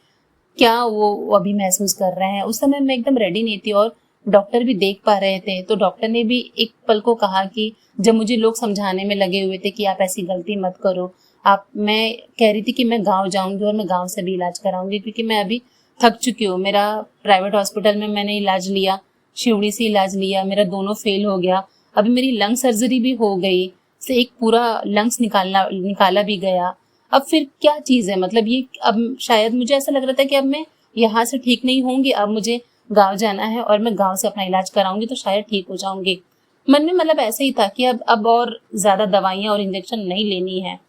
क्या वो अभी महसूस कर रहे हैं। उस समय मैं एकदम रेडी नहीं थी और डॉक्टर भी देख पा रहे थे, तो डॉक्टर ने भी एक पल को कहा कि जब मुझे लोग समझाने में लगे हुए थे कि आप ऐसी गलती मत करो, मैं कह रही थी कि मैं गांव जाऊंगी और मैं गांव से भी इलाज कराऊंगी, क्योंकि मैं अभी थक चुकी हूँ। मेरा प्राइवेट हॉस्पिटल में मैंने इलाज लिया, शिवड़ी से इलाज लिया, मेरा दोनों फेल हो गया। अभी मेरी लंग सर्जरी भी हो गई, से एक पूरा लंग्स निकाला भी गया। अब फिर क्या चीज़ है, मतलब ये अब शायद मुझे ऐसा लग रहा था कि अब मैं यहाँ से ठीक नहीं होंगी, अब मुझे गांव जाना है और मैं गांव से अपना इलाज कराऊंगी तो शायद ठीक हो जाऊंगी। मन में मतलब ऐसे ही था कि अब और ज़्यादा दवाइयाँ और इंजेक्शन नहीं लेनी है।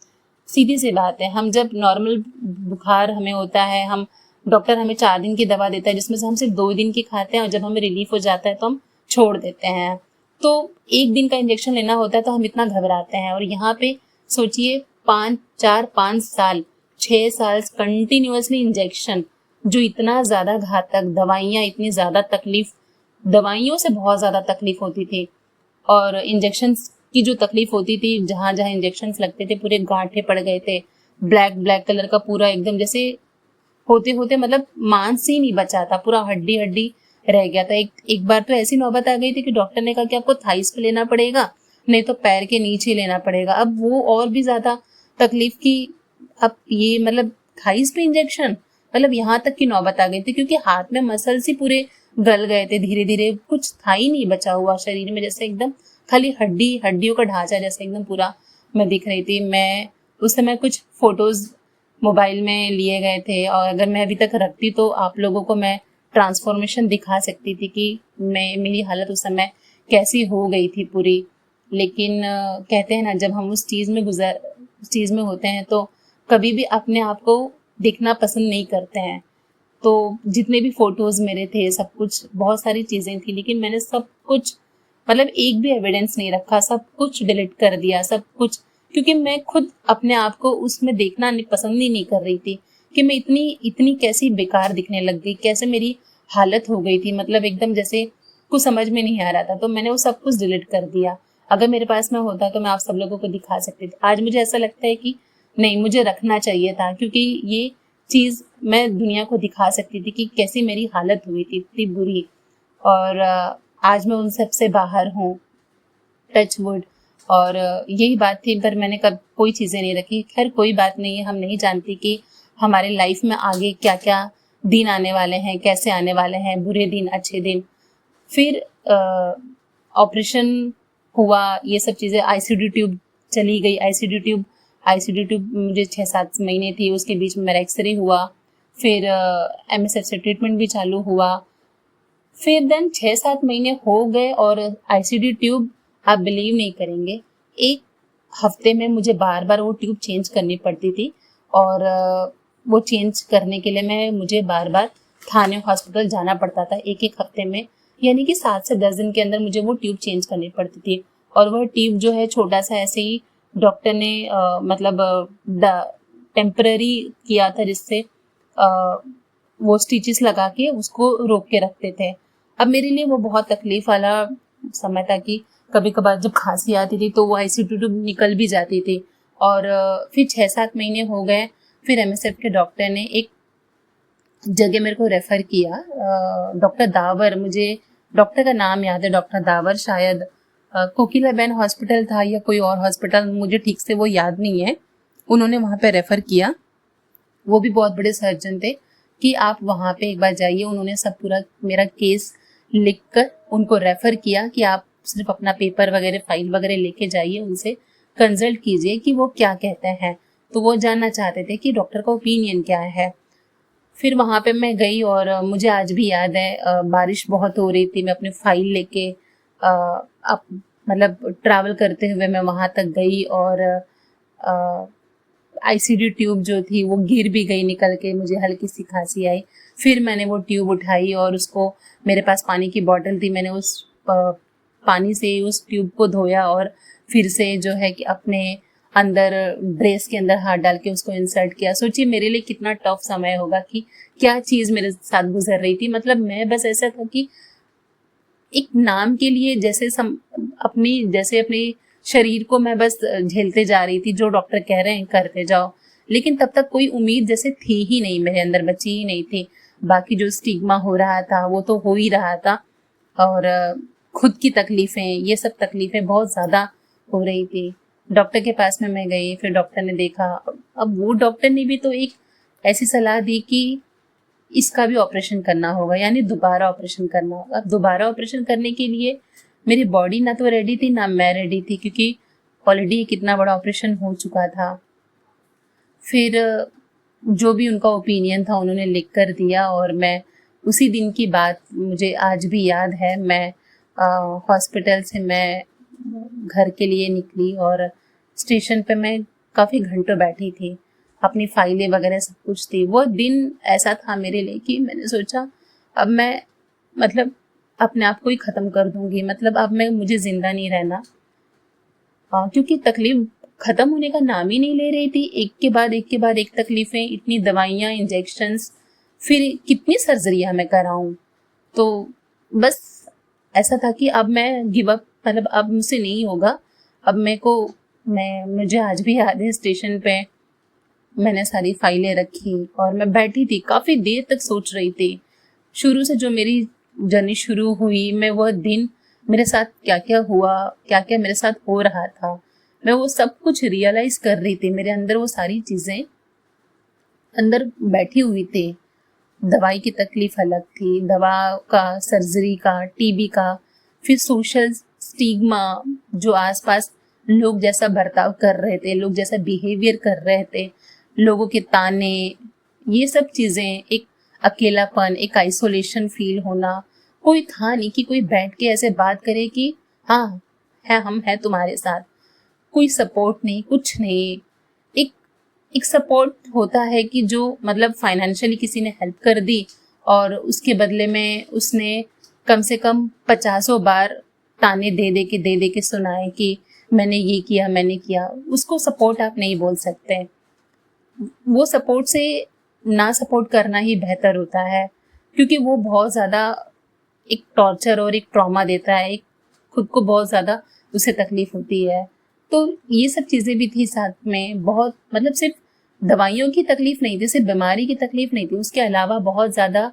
सीधी सी बात है, हम जब नॉर्मल बुखार हमें होता है, हम डॉक्टर हमें 4 दिन की दवा देता है जिसमें से हम सिर्फ 2 दिन की खाते हैं, और जब हमें रिलीफ हो जाता है तो हम छोड़ देते हैं। तो 1 दिन का इंजेक्शन लेना होता है तो हम इतना घबराते हैं, और यहाँ पे सोचिए 5 साल 6 साल कंटिन्यूअसली इंजेक्शन, जो इतना ज़्यादा घातक, दवाइयाँ इतनी ज़्यादा तकलीफ, दवाइयों से बहुत ज़्यादा तकलीफ होती थी। और इंजेक्शन की जो तकलीफ होती थी, जहाँ जहाँ इंजेक्शन लगते थे पूरे गांठे पड़ गए थे, ब्लैक कलर का पूरा एकदम, जैसे होते होते मतलब मांस ही नहीं बचा था, पूरा हड्डी हड्डी रह गया था। एक बार तो ऐसी नौबत आ गई थी कि डॉक्टर ने कहा कि आपको थाइस पे लेना पड़ेगा, नहीं तो पैर के नीचे लेना पड़ेगा। अब वो और भी ज्यादा तकलीफ की। अब ये मतलब थाइस पे इंजेक्शन, मतलब यहाँ तक की नौबत आ गई थी, क्योंकि हाथ में मसल्स ही पूरे गल गए थे धीरे धीरे, कुछ था ही नहीं बचा हुआ शरीर में, जैसे एकदम खाली हड्डियों का ढांचा जैसे एकदम पूरा मैं दिख रही थी। मैं उस समय कुछ फोटोज मोबाइल में लिए गए थे, और अगर मैं अभी तक रखती तो आप लोगों को मैं ट्रांसफॉर्मेशन दिखा सकती थी कि मेरी हालत उस समय कैसी हो गई थी पूरी। लेकिन कहते हैं ना, जब हम उस चीज़ में होते हैं तो कभी भी अपने आप को देखना पसंद नहीं करते हैं। तो जितने भी फोटोज़ मेरे थे, सब कुछ, बहुत सारी चीज़ें थी, लेकिन मैंने सब कुछ, मतलब एक भी एविडेंस नहीं रखा, सब कुछ डिलीट कर दिया, सब कुछ, क्योंकि मैं खुद अपने आप को उसमें देखना पसंद ही नहीं कर रही थी कि मैं इतनी कैसी बेकार दिखने लग गई, कैसे मेरी हालत हो गई थी, मतलब एकदम जैसे कुछ समझ में नहीं आ रहा था। तो मैंने वो सब कुछ डिलीट कर दिया। अगर मेरे पास में होता तो मैं आप सब लोगों को दिखा सकती थी। आज मुझे ऐसा लगता है कि नहीं, मुझे रखना चाहिए था, क्योंकि ये चीज़ मैं दुनिया को दिखा सकती थी कि कैसी मेरी हालत हुई थी, इतनी बुरी। और आज मैं उन सब से बाहर हूँ, टच वुड। और यही बात थी, पर मैंने कब कोई चीज़ें नहीं रखी। खैर कोई बात नहीं है, हम नहीं जानती कि हमारे लाइफ में आगे क्या क्या दिन आने वाले हैं, कैसे आने वाले हैं, बुरे दिन, अच्छे दिन। फिर ऑपरेशन हुआ, ये सब चीज़ें, आईसीडी ट्यूब चली गई। आईसीडी ट्यूब मुझे 6-7 महीने थी, उसके बीच में मेरा एक्सरे हुआ, फिर एमएसएफ से ट्रीटमेंट भी चालू हुआ। फिर देन 6-7 महीने हो गए और आईसीडी ट्यूब, आप बिलीव नहीं करेंगे, एक हफ्ते में मुझे बार बार वो ट्यूब चेंज करनी पड़ती थी। और वो चेंज करने के लिए मुझे बार बार थाने हॉस्पिटल जाना पड़ता था, एक हफ्ते में, यानी कि 7 से 10 दिन के अंदर मुझे वो ट्यूब चेंज करनी पड़ती थी। और वह ट्यूब जो है छोटा सा ऐसे ही डॉक्टर ने मतलब टेम्पररी किया था, जिससे वो स्टिचेस लगा के उसको रोक के रखते थे। अब मेरे लिए वो बहुत तकलीफ वाला समय था कि कभी कभार जब खांसी आती थी तो वो आईसीयू ट्यूब निकल भी जाती थी। और फिर 6-7 महीने हो गए, फिर एमएसएफ के डॉक्टर ने एक जगह मेरे को रेफ़र किया, डॉक्टर दावर, मुझे डॉक्टर का नाम याद है, डॉक्टर दावर, शायद कोकिलाबेन हॉस्पिटल था या कोई और हॉस्पिटल, मुझे ठीक से वो याद नहीं है। उन्होंने वहाँ पे रेफ़र किया, वो भी बहुत बड़े सर्जन थे, कि आप वहाँ पे एक बार जाइए। उन्होंने सब पूरा मेरा केस लिख कर उनको रेफ़र किया कि आप सिर्फ अपना पेपर वगैरह फाइल वगैरह लेके जाइए, उनसे कंसल्ट कीजिए कि वो क्या कहते हैं। तो वो जानना चाहते थे कि डॉक्टर का ओपिनियन क्या है। फिर वहाँ पे मैं गई और मुझे आज भी याद है, बारिश बहुत हो रही थी, मैं अपनी फाइल लेके अब मतलब ट्रैवल करते हुए मैं वहाँ तक गई और आईसीडी ट्यूब जो थी वो गिर भी गई निकल के, मुझे हल्की सी खांसी आई। फिर मैंने वो ट्यूब उठाई और उसको, मेरे पास पानी की बॉटल थी, मैंने उस पानी से उस ट्यूब को धोया और फिर से जो है कि अपने अंदर ड्रेस के अंदर हाथ डाल के उसको इंसर्ट किया। सोचिए मेरे लिए कितना टफ समय होगा कि क्या चीज़ मेरे साथ गुजर रही थी। मतलब मैं बस ऐसा था कि एक नाम के लिए जैसे अपने शरीर को मैं बस झेलते जा रही थी, जो डॉक्टर कह रहे हैं करते जाओ, लेकिन तब तक कोई उम्मीद जैसे थी ही नहीं, मेरे अंदर बची ही नहीं थी। बाकी जो स्टिग्मा हो रहा था वो तो हो ही रहा था, और खुद की तकलीफ़ें, ये सब तकलीफ़ें बहुत ज़्यादा हो रही थी। डॉक्टर के पास में मैं गई, फिर डॉक्टर ने देखा। अब वो डॉक्टर ने भी तो एक ऐसी सलाह दी कि इसका भी ऑपरेशन करना होगा, यानी दोबारा ऑपरेशन करना होगा। अब दोबारा ऑपरेशन करने के लिए मेरी बॉडी ना तो रेडी थी ना मैं रेडी थी, क्योंकि ऑलरेडी कितना बड़ा ऑपरेशन हो चुका था। फिर जो भी उनका ओपिनियन था उन्होंने लिख कर दिया, और मैं उसी दिन की बात मुझे आज भी याद है। मैं हॉस्पिटल से मैं घर के लिए निकली और स्टेशन पे मैं काफ़ी घंटों बैठी थी, अपनी फाइलें वगैरह सब कुछ थी। वो दिन ऐसा था मेरे लिए कि मैंने सोचा अब मैं मतलब अपने आप को ही ख़त्म कर दूंगी, मतलब अब मुझे ज़िंदा नहीं रहना। क्योंकि तकलीफ ख़त्म होने का नाम ही नहीं ले रही थी, एक के बाद एक तकलीफ़ें, इतनी दवाइयाँ, इंजेक्शंस, फिर कितनी सर्जरियाँ मैं कराऊँ। तो बस ऐसा था कि अब मैं गिव अप, मतलब अब मुझसे नहीं होगा। अब मुझे आज भी याद है, स्टेशन पे मैंने सारी फाइलें रखी और मैं बैठी थी, काफ़ी देर तक सोच रही थी। शुरू से जो मेरी जर्नी शुरू हुई, मैं वह दिन मेरे साथ क्या क्या हुआ, क्या क्या मेरे साथ हो रहा था, मैं वो सब कुछ रियलाइज़ कर रही थी। मेरे अंदर वो सारी चीज़ें अंदर बैठी हुई थी। दवाई की तकलीफ अलग थी, दवा का, सर्जरी का, टीबी का, फिर सोशल स्टिग्मा, जो आसपास लोग जैसा बर्ताव कर रहे थे, लोग जैसा बिहेवियर कर रहे थे, लोगों के ताने, ये सब चीज़ें, एक अकेलापन, एक आइसोलेशन फील होना। कोई था नहीं कि कोई बैठ के ऐसे बात करे कि हाँ है, हम हैं तुम्हारे साथ। कोई सपोर्ट नहीं, कुछ नहीं। एक एक सपोर्ट होता है कि जो मतलब फाइनेंशियली किसी ने हेल्प कर दी और उसके बदले में उसने कम से कम 50 बार ताने दे दे के सुनाए कि मैंने ये किया, मैंने किया। उसको सपोर्ट आप नहीं बोल सकते। वो सपोर्ट से ना सपोर्ट करना ही बेहतर होता है, क्योंकि वो बहुत ज़्यादा एक टॉर्चर और एक ट्रॉमा देता है, एक खुद को बहुत ज़्यादा उसे तकलीफ होती है। तो ये सब चीज़ें भी थी साथ में, बहुत मतलब सिर्फ दवाइयों की तकलीफ नहीं थी, सिर्फ बीमारी की तकलीफ नहीं थी, उसके अलावा बहुत ज़्यादा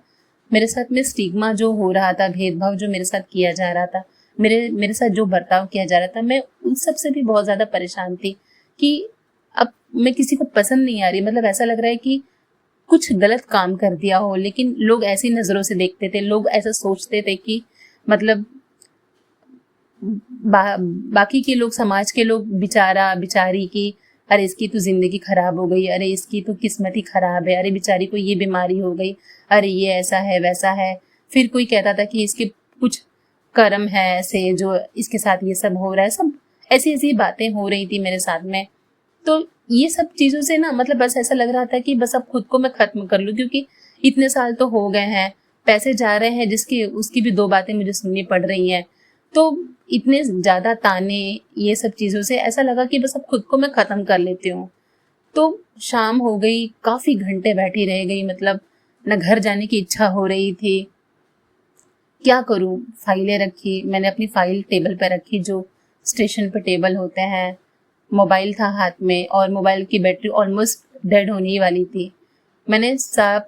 मेरे साथ में स्टिग्मा जो हो रहा था, भेदभाव जो मेरे साथ किया जा रहा था, मेरे साथ जो बर्ताव किया जा रहा था, मैं उन सब से भी बहुत ज़्यादा परेशान थी कि अब मैं किसी को पसंद नहीं आ रही। मतलब ऐसा लग रहा है कि कुछ गलत काम कर दिया हो, लेकिन लोग ऐसी नज़रों से देखते थे, लोग ऐसा सोचते थे कि मतलब बाकी के लोग, समाज के लोग, बेचारा बेचारी की, अरे इसकी तो ज़िंदगी ख़राब हो गई, अरे इसकी तो किस्मत ही ख़राब है, अरे बेचारी को ये बीमारी हो गई, अरे ये ऐसा है वैसा है। फिर कोई कहता था कि इसके कुछ कर्म है ऐसे, जो इसके साथ ये सब हो रहा है। सब ऐसी ऐसी बातें हो रही थी मेरे साथ में। तो ये सब चीज़ों से ना मतलब बस ऐसा लग रहा था कि बस अब खुद को मैं ख़त्म कर लूँ, क्योंकि इतने साल तो हो गए हैं, पैसे जा रहे हैं जिसकी उसकी भी 2 बातें मुझे सुननी पड़ रही हैं। तो इतने ज़्यादा ताने, ये सब चीज़ों से ऐसा लगा कि बस अब खुद को मैं ख़त्म कर लेती हूँ। तो शाम हो गई, काफ़ी घंटे बैठी रह गई, मतलब न घर जाने की इच्छा हो रही थी। क्या करूँ? फाइलें रखी, मैंने अपनी फाइल टेबल पे रखी, जो स्टेशन पे टेबल होते हैं। मोबाइल था हाथ में और मोबाइल की बैटरी ऑलमोस्ट डेड होने ही वाली थी। मैंने सब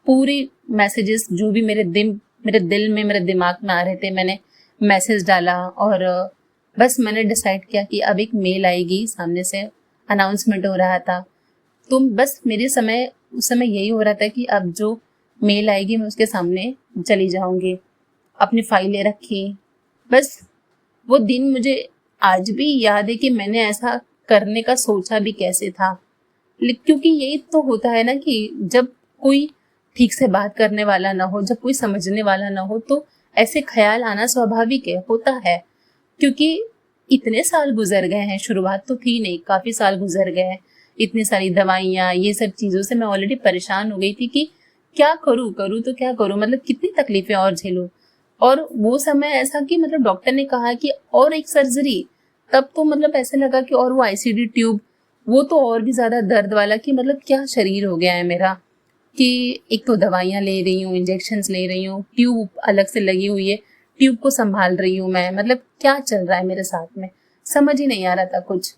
पूरी मैसेजेस जो भी मेरे दिल में, मेरे दिमाग में आ रहे थे, मैंने मैसेज डाला और बस मैंने डिसाइड किया कि अब एक मेल आएगी, सामने से अनाउंसमेंट हो रहा था। तो बस उस समय यही हो रहा था कि अब जो मेल आएगी मैं उसके सामने चली जाऊंगी। अपनी फाइलें रखी। बस वो दिन मुझे आज भी याद है कि मैंने ऐसा करने का सोचा भी कैसे था। क्योंकि यही तो होता है ना कि जब कोई ठीक से बात करने वाला ना हो, जब कोई समझने वाला ना हो, तो ऐसे ख्याल आना स्वाभाविक है, होता है। क्योंकि इतने साल गुजर गए हैं, शुरुआत तो थी नहीं, काफी साल गुजर गए हैं। इतनी सारी दवाइयाँ, ये सब चीजों से मैं ऑलरेडी परेशान हो गई थी कि क्या करूँ तो क्या करूँ, मतलब कितनी तकलीफें और झेलूं। और वो समय ऐसा कि मतलब डॉक्टर ने कहा कि और एक सर्जरी, तब तो मतलब ऐसे लगा कि और वो आईसीडी ट्यूब, वो तो और भी ज्यादा दर्द वाला कि मतलब क्या शरीर हो गया है मेरा, कि एक तो दवाइयाँ ले रही हूँ, इंजेक्शन्स ले रही हूँ, ट्यूब अलग से लगी हुई है, ट्यूब को संभाल रही हूँ मैं, मतलब क्या चल रहा है मेरे साथ में, समझ ही नहीं आ रहा था कुछ।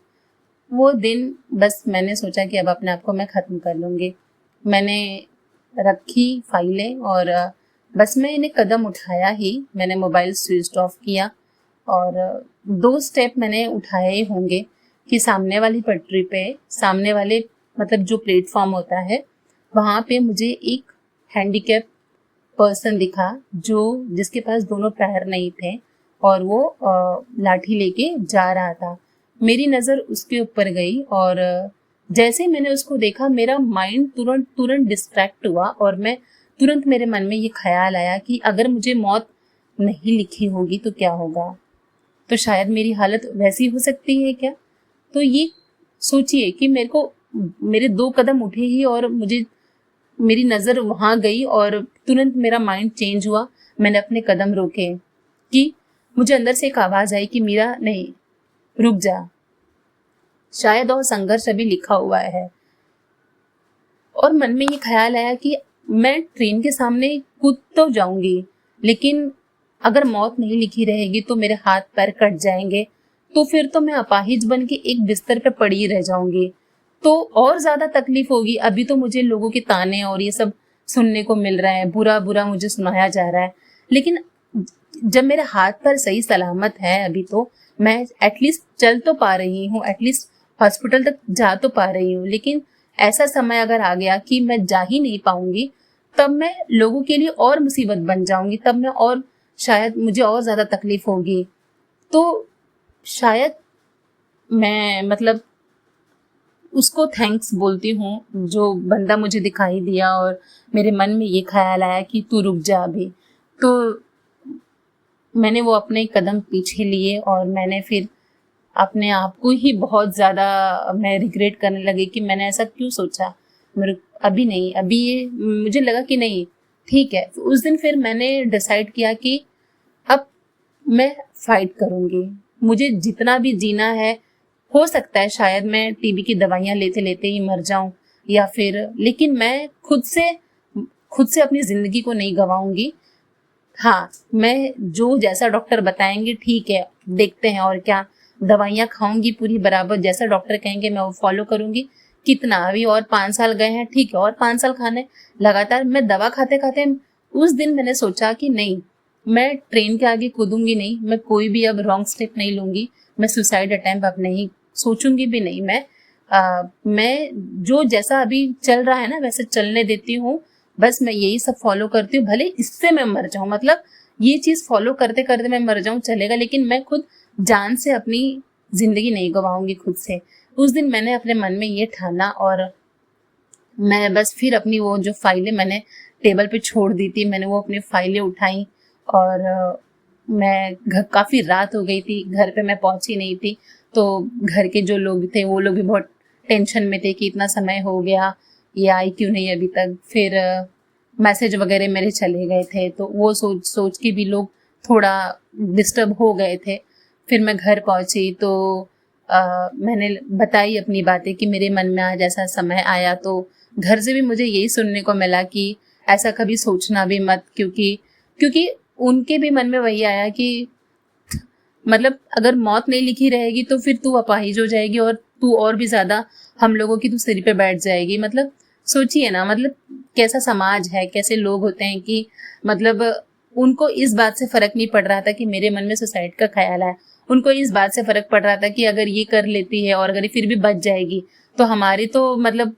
वो दिन बस मैंने सोचा कि अब अपने आप को मैं ख़त्म कर लूँगी। मैंने रखी फाइलें और बस मैंने कदम उठाया ही, मैंने मोबाइल स्विच ऑफ किया और 2 स्टेप मैंने उठाए ही होंगे कि सामने वाली पटरी पे, सामने वाले मतलब जो प्लेटफॉर्म होता है, वहाँ पे मुझे एक हैंडीकैप पर्सन दिखा, जिसके पास दोनों पैर नहीं थे और वो लाठी लेके जा रहा था। मेरी नज़र उसके ऊपर गई और जैसे ही मैंने उसको देखा, मेरा माइंड तुरंत डिस्ट्रैक्ट हुआ और तुरंत मेरे मन में ये ख्याल आया कि अगर मुझे मौत नहीं लिखी होगी तो क्या होगा, तो शायद मेरी हालत वैसी हो सकती है क्या। तो ये सोचिए कि मेरे 2 कदम उठे ही और मेरी नज़र वहाँ गई और तुरंत मेरा माइंड चेंज हुआ। मैंने अपने कदम रोके कि मुझे अंदर से एक आवाज़ आई कि मीरा नहीं, रुक जा, शायद और संघर्ष अभी लिखा हुआ है। और मन में ये ख्याल आया कि मैं ट्रेन के सामने कूद तो जाऊंगी, लेकिन अगर मौत नहीं लिखी रहेगी तो मेरे हाथ पैर कट जाएंगे, तो फिर तो मैं अपाहिज बन के एक बिस्तर पे पड़ी रह जाऊंगी, तो और ज्यादा तकलीफ होगी। अभी तो मुझे लोगों के ताने और ये सब सुनने को मिल रहा है, बुरा बुरा मुझे सुनाया जा रहा है, लेकिन जब मेरे हाथ पर सही सलामत है, अभी तो मैं एटलीस्ट चल तो पा रही हूँ, एटलीस्ट हॉस्पिटल तक जा तो पा रही हूँ। लेकिन ऐसा समय अगर आ गया कि मैं जा ही नहीं पाऊंगी, तब मैं लोगों के लिए और मुसीबत बन जाऊंगी, तब मैं और शायद मुझे और ज्यादा तकलीफ होगी। तो शायद मैं मतलब उसको थैंक्स बोलती हूँ, जो बंदा मुझे दिखाई दिया और मेरे मन में ये ख्याल आया कि तू रुक जा अभी। तो मैंने वो अपने कदम पीछे लिए और मैंने फिर अपने आप को ही बहुत ज़्यादा मैं रिग्रेट करने लगी कि मैंने ऐसा क्यों सोचा। मेरे अभी नहीं, अभी ये मुझे लगा कि नहीं ठीक है। तो उस दिन फिर मैंने डिसाइड किया कि अब मैं फाइट करूँगी, मुझे जितना भी जीना है। हो सकता है शायद मैं टीबी की दवाइयाँ लेते लेते ही मर जाऊं, या फिर, लेकिन मैं खुद से अपनी ज़िंदगी को नहीं गवाऊंगी। हाँ, मैं जो जैसा डॉक्टर बताएंगे ठीक है, देखते हैं और क्या, दवाइयाँ खाऊंगी पूरी बराबर, जैसा डॉक्टर कहेंगे मैं वो फॉलो करूंगी। कितना, अभी और 5 साल गए हैं, ठीक है, और 5 साल खाने लगातार मैं दवा खाते खाते। उस दिन मैंने सोचा कि नहीं, मैं ट्रेन के आगे कूदूंगी नहीं, मैं कोई भी अब रॉन्ग स्टेप नहीं लूंगी, मैं सुसाइड अटेम्प्ट अब नहीं सोचूंगी भी नहीं। मैं जो जैसा अभी चल रहा है ना वैसे चलने देती हूँ, बस मैं यही सब फॉलो करती हूँ, भले इससे मैं मर जाऊं, मतलब ये चीज फॉलो करते करते मैं मर जाऊं चलेगा, लेकिन मैं खुद जान से अपनी जिंदगी नहीं गवाऊंगी खुद से। उस दिन मैंने अपने मन में ये ठाना और मैं बस फिर अपनी वो जो फाइलें मैंने टेबल पे छोड़ दी थी, मैंने वो अपनी फाइलें उठाई और मैं काफ़ी रात हो गई थी, घर पे मैं पहुंची नहीं थी। तो घर के जो लोग थे वो लोग भी बहुत टेंशन में थे कि इतना समय हो गया, ये आई क्यों नहीं अभी तक। फिर मैसेज वगैरह मेरे चले गए थे, तो वो सोच के भी लोग थोड़ा डिस्टर्ब हो गए थे। फिर मैं घर पहुंची तो मैंने बताई अपनी बातें कि मेरे मन में आज ऐसा समय आया, तो घर से भी मुझे यही सुनने को मिला कि ऐसा कभी सोचना भी मत, क्योंकि उनके भी मन में वही आया कि मतलब अगर मौत नहीं लिखी रहेगी तो फिर तू अपाहिज हो जाएगी और तू और भी ज्यादा हम लोगों की तू सिर पे बैठ जाएगी। मतलब सोचिए ना, मतलब कैसा समाज है, कैसे लोग होते हैं कि मतलब उनको इस बात से फर्क नहीं पड़ रहा था कि मेरे मन में सुसाइड का ख्याल आया। उनको इस बात से फर्क पड़ रहा था कि अगर ये कर लेती है और अगर ये फिर भी बच जाएगी तो हमारी तो मतलब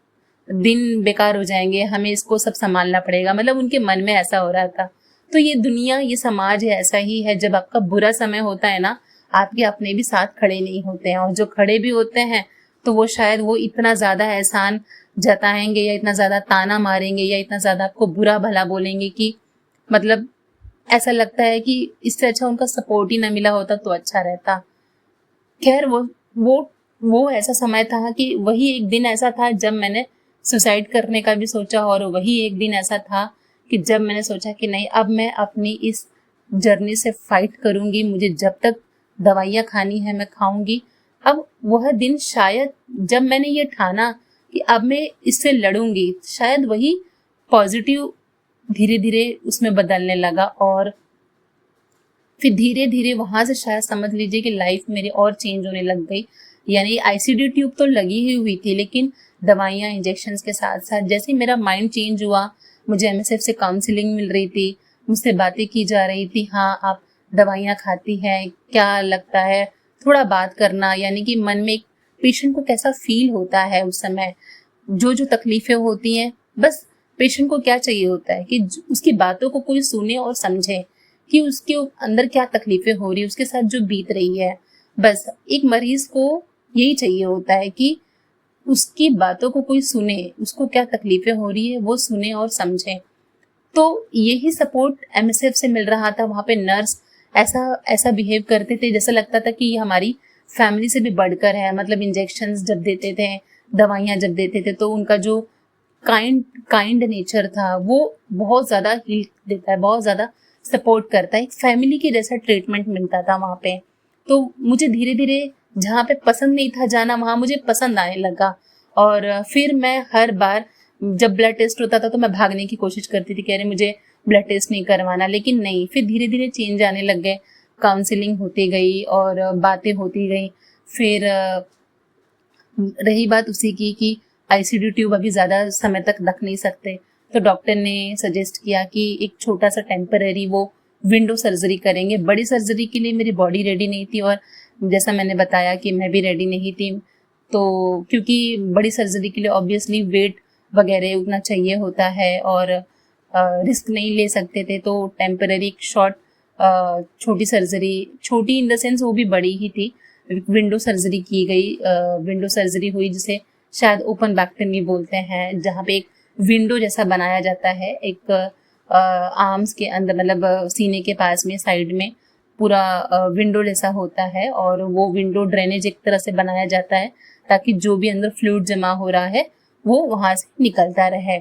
दिन बेकार हो जाएंगे, हमें इसको सब संभालना पड़ेगा। मतलब उनके मन में ऐसा हो रहा था। तो ये दुनिया, ये समाज है, ऐसा ही है। जब आपका बुरा समय होता है ना, आपके अपने भी साथ खड़े नहीं होते हैं, और जो खड़े भी होते हैं तो वो शायद वो इतना ज्यादा एहसान जताएंगे या इतना ज्यादा ताना मारेंगे या इतना ज्यादा आपको बुरा भला बोलेंगे कि मतलब ऐसा लगता है कि इससे अच्छा उनका सपोर्ट ही ना मिला होता तो अच्छा रहता। खैर वो ऐसा समय था कि वही एक दिन ऐसा था जब मैंने सुसाइड करने का भी सोचा, और वही एक दिन ऐसा था कि जब मैंने सोचा कि नहीं, अब मैं अपनी इस जर्नी से फाइट करूंगी, मुझे जब तक दवाइयाँ खानी है मैं खाऊंगी। अब वह दिन शायद जब मैंने ये ठाना कि अब मैं इससे लड़ूंगी, शायद वही पॉजिटिव धीरे धीरे उसमें बदलने लगा। और फिर धीरे धीरे वहां से शायद समझ लीजिए कि लाइफ मेरी और चेंज होने लग गई। यानी आईसीडी ट्यूब तो लगी ही हुई थी, लेकिन दवाइयाँ इंजेक्शंस के साथ साथ जैसे ही मेरा माइंड चेंज हुआ, मुझे एमएसएफ से काउंसलिंग मिल रही थी, मुझसे बातें की जा रही थी, हाँ आप दवाइयाँ खाती हैं, क्या लगता है, थोड़ा बात करना। यानी कि मन में एक पेशेंट को कैसा फील होता है उस समय, जो जो तकलीफें होती हैं, बस पेशेंट को क्या चाहिए होता है कि उसकी बातों को कोई सुने और समझे कि उसके अंदर क्या तकलीफें हो रही है, उसके साथ जो बीत रही है। बस एक मरीज को यही चाहिए होता है कि उसकी बातों को कोई सुने, उसको क्या तकलीफें हो रही है वो सुने और समझे। तो यही सपोर्ट एमएसएफ से मिल रहा था। वहाँ पे नर्स ऐसा ऐसा बिहेव करते थे जैसा लगता था कि ये हमारी फैमिली से भी बढ़कर है। मतलब इंजेक्शंस जब देते थे, दवाइयाँ जब देते थे, तो उनका जो काइंड नेचर था वो बहुत ज्यादा हील देता है, बहुत ज्यादा सपोर्ट करता है। एक फैमिली की जैसा ट्रीटमेंट मिलता था वहाँ पे। तो मुझे धीरे धीरे जहाँ पे पसंद नहीं था जाना, वहाँ मुझे पसंद आने लगा। और फिर मैं हर बार जब ब्लड टेस्ट होता था तो मैं भागने की कोशिश करती थी कि अरे मुझे ब्लड टेस्ट नहीं करवाना, लेकिन नहीं, फिर धीरे धीरे चेंज आने लग गए। काउंसलिंग होती गई और बातें होती गई। फिर रही बात उसी की कि आईसीडी ट्यूब अभी ज़्यादा समय तक रख नहीं सकते, तो डॉक्टर ने सजेस्ट किया कि एक छोटा सा टेम्पररी वो विंडो सर्जरी करेंगे। बड़ी सर्जरी के लिए मेरी बॉडी रेडी नहीं थी, और जैसा मैंने बताया कि मैं भी रेडी नहीं थी। तो क्योंकि बड़ी सर्जरी के लिए ऑब्वियसली वेट वगैरह उतना चाहिए होता है और रिस्क नहीं ले सकते थे, तो टेम्पररी शॉर्ट छोटी सर्जरी, छोटी इन द सेंस वो भी बड़ी ही थी, विंडो सर्जरी की गई। विंडो सर्जरी हुई जिसे शायद ओपन बैक्टेमी बोलते हैं, जहाँ पे एक विंडो जैसा बनाया जाता है एक आर्म्स के अंदर, मतलब सीने के पास में साइड में पूरा विंडो जैसा होता है, और वो विंडो ड्रेनेज एक तरह से बनाया जाता है ताकि जो भी अंदर फ्लूइड जमा हो रहा है वो वहाँ से निकलता रहे।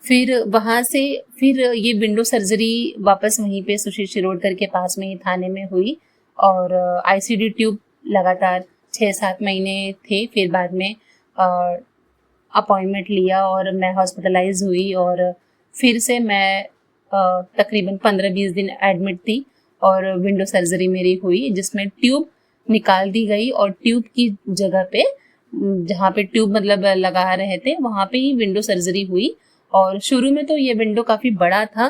फिर वहाँ से फिर ये विंडो सर्जरी वापस वहीं पे सुशील शिरोडकर के पास में ही थाने में हुई, और आईसीडी ट्यूब लगातार 6-7 महीने थे। फिर बाद में अपॉइंटमेंट लिया और मैं हॉस्पिटलाइज हुई, और फिर से मैं तकरीबन 15-20 दिन एडमिट थी, और विंडो सर्जरी मेरी हुई जिसमें ट्यूब निकाल दी गई, और ट्यूब की जगह पे जहाँ पे ट्यूब मतलब लगा रहे थे वहाँ पे ही विंडो सर्जरी हुई। और शुरू में तो ये विंडो काफ़ी बड़ा था,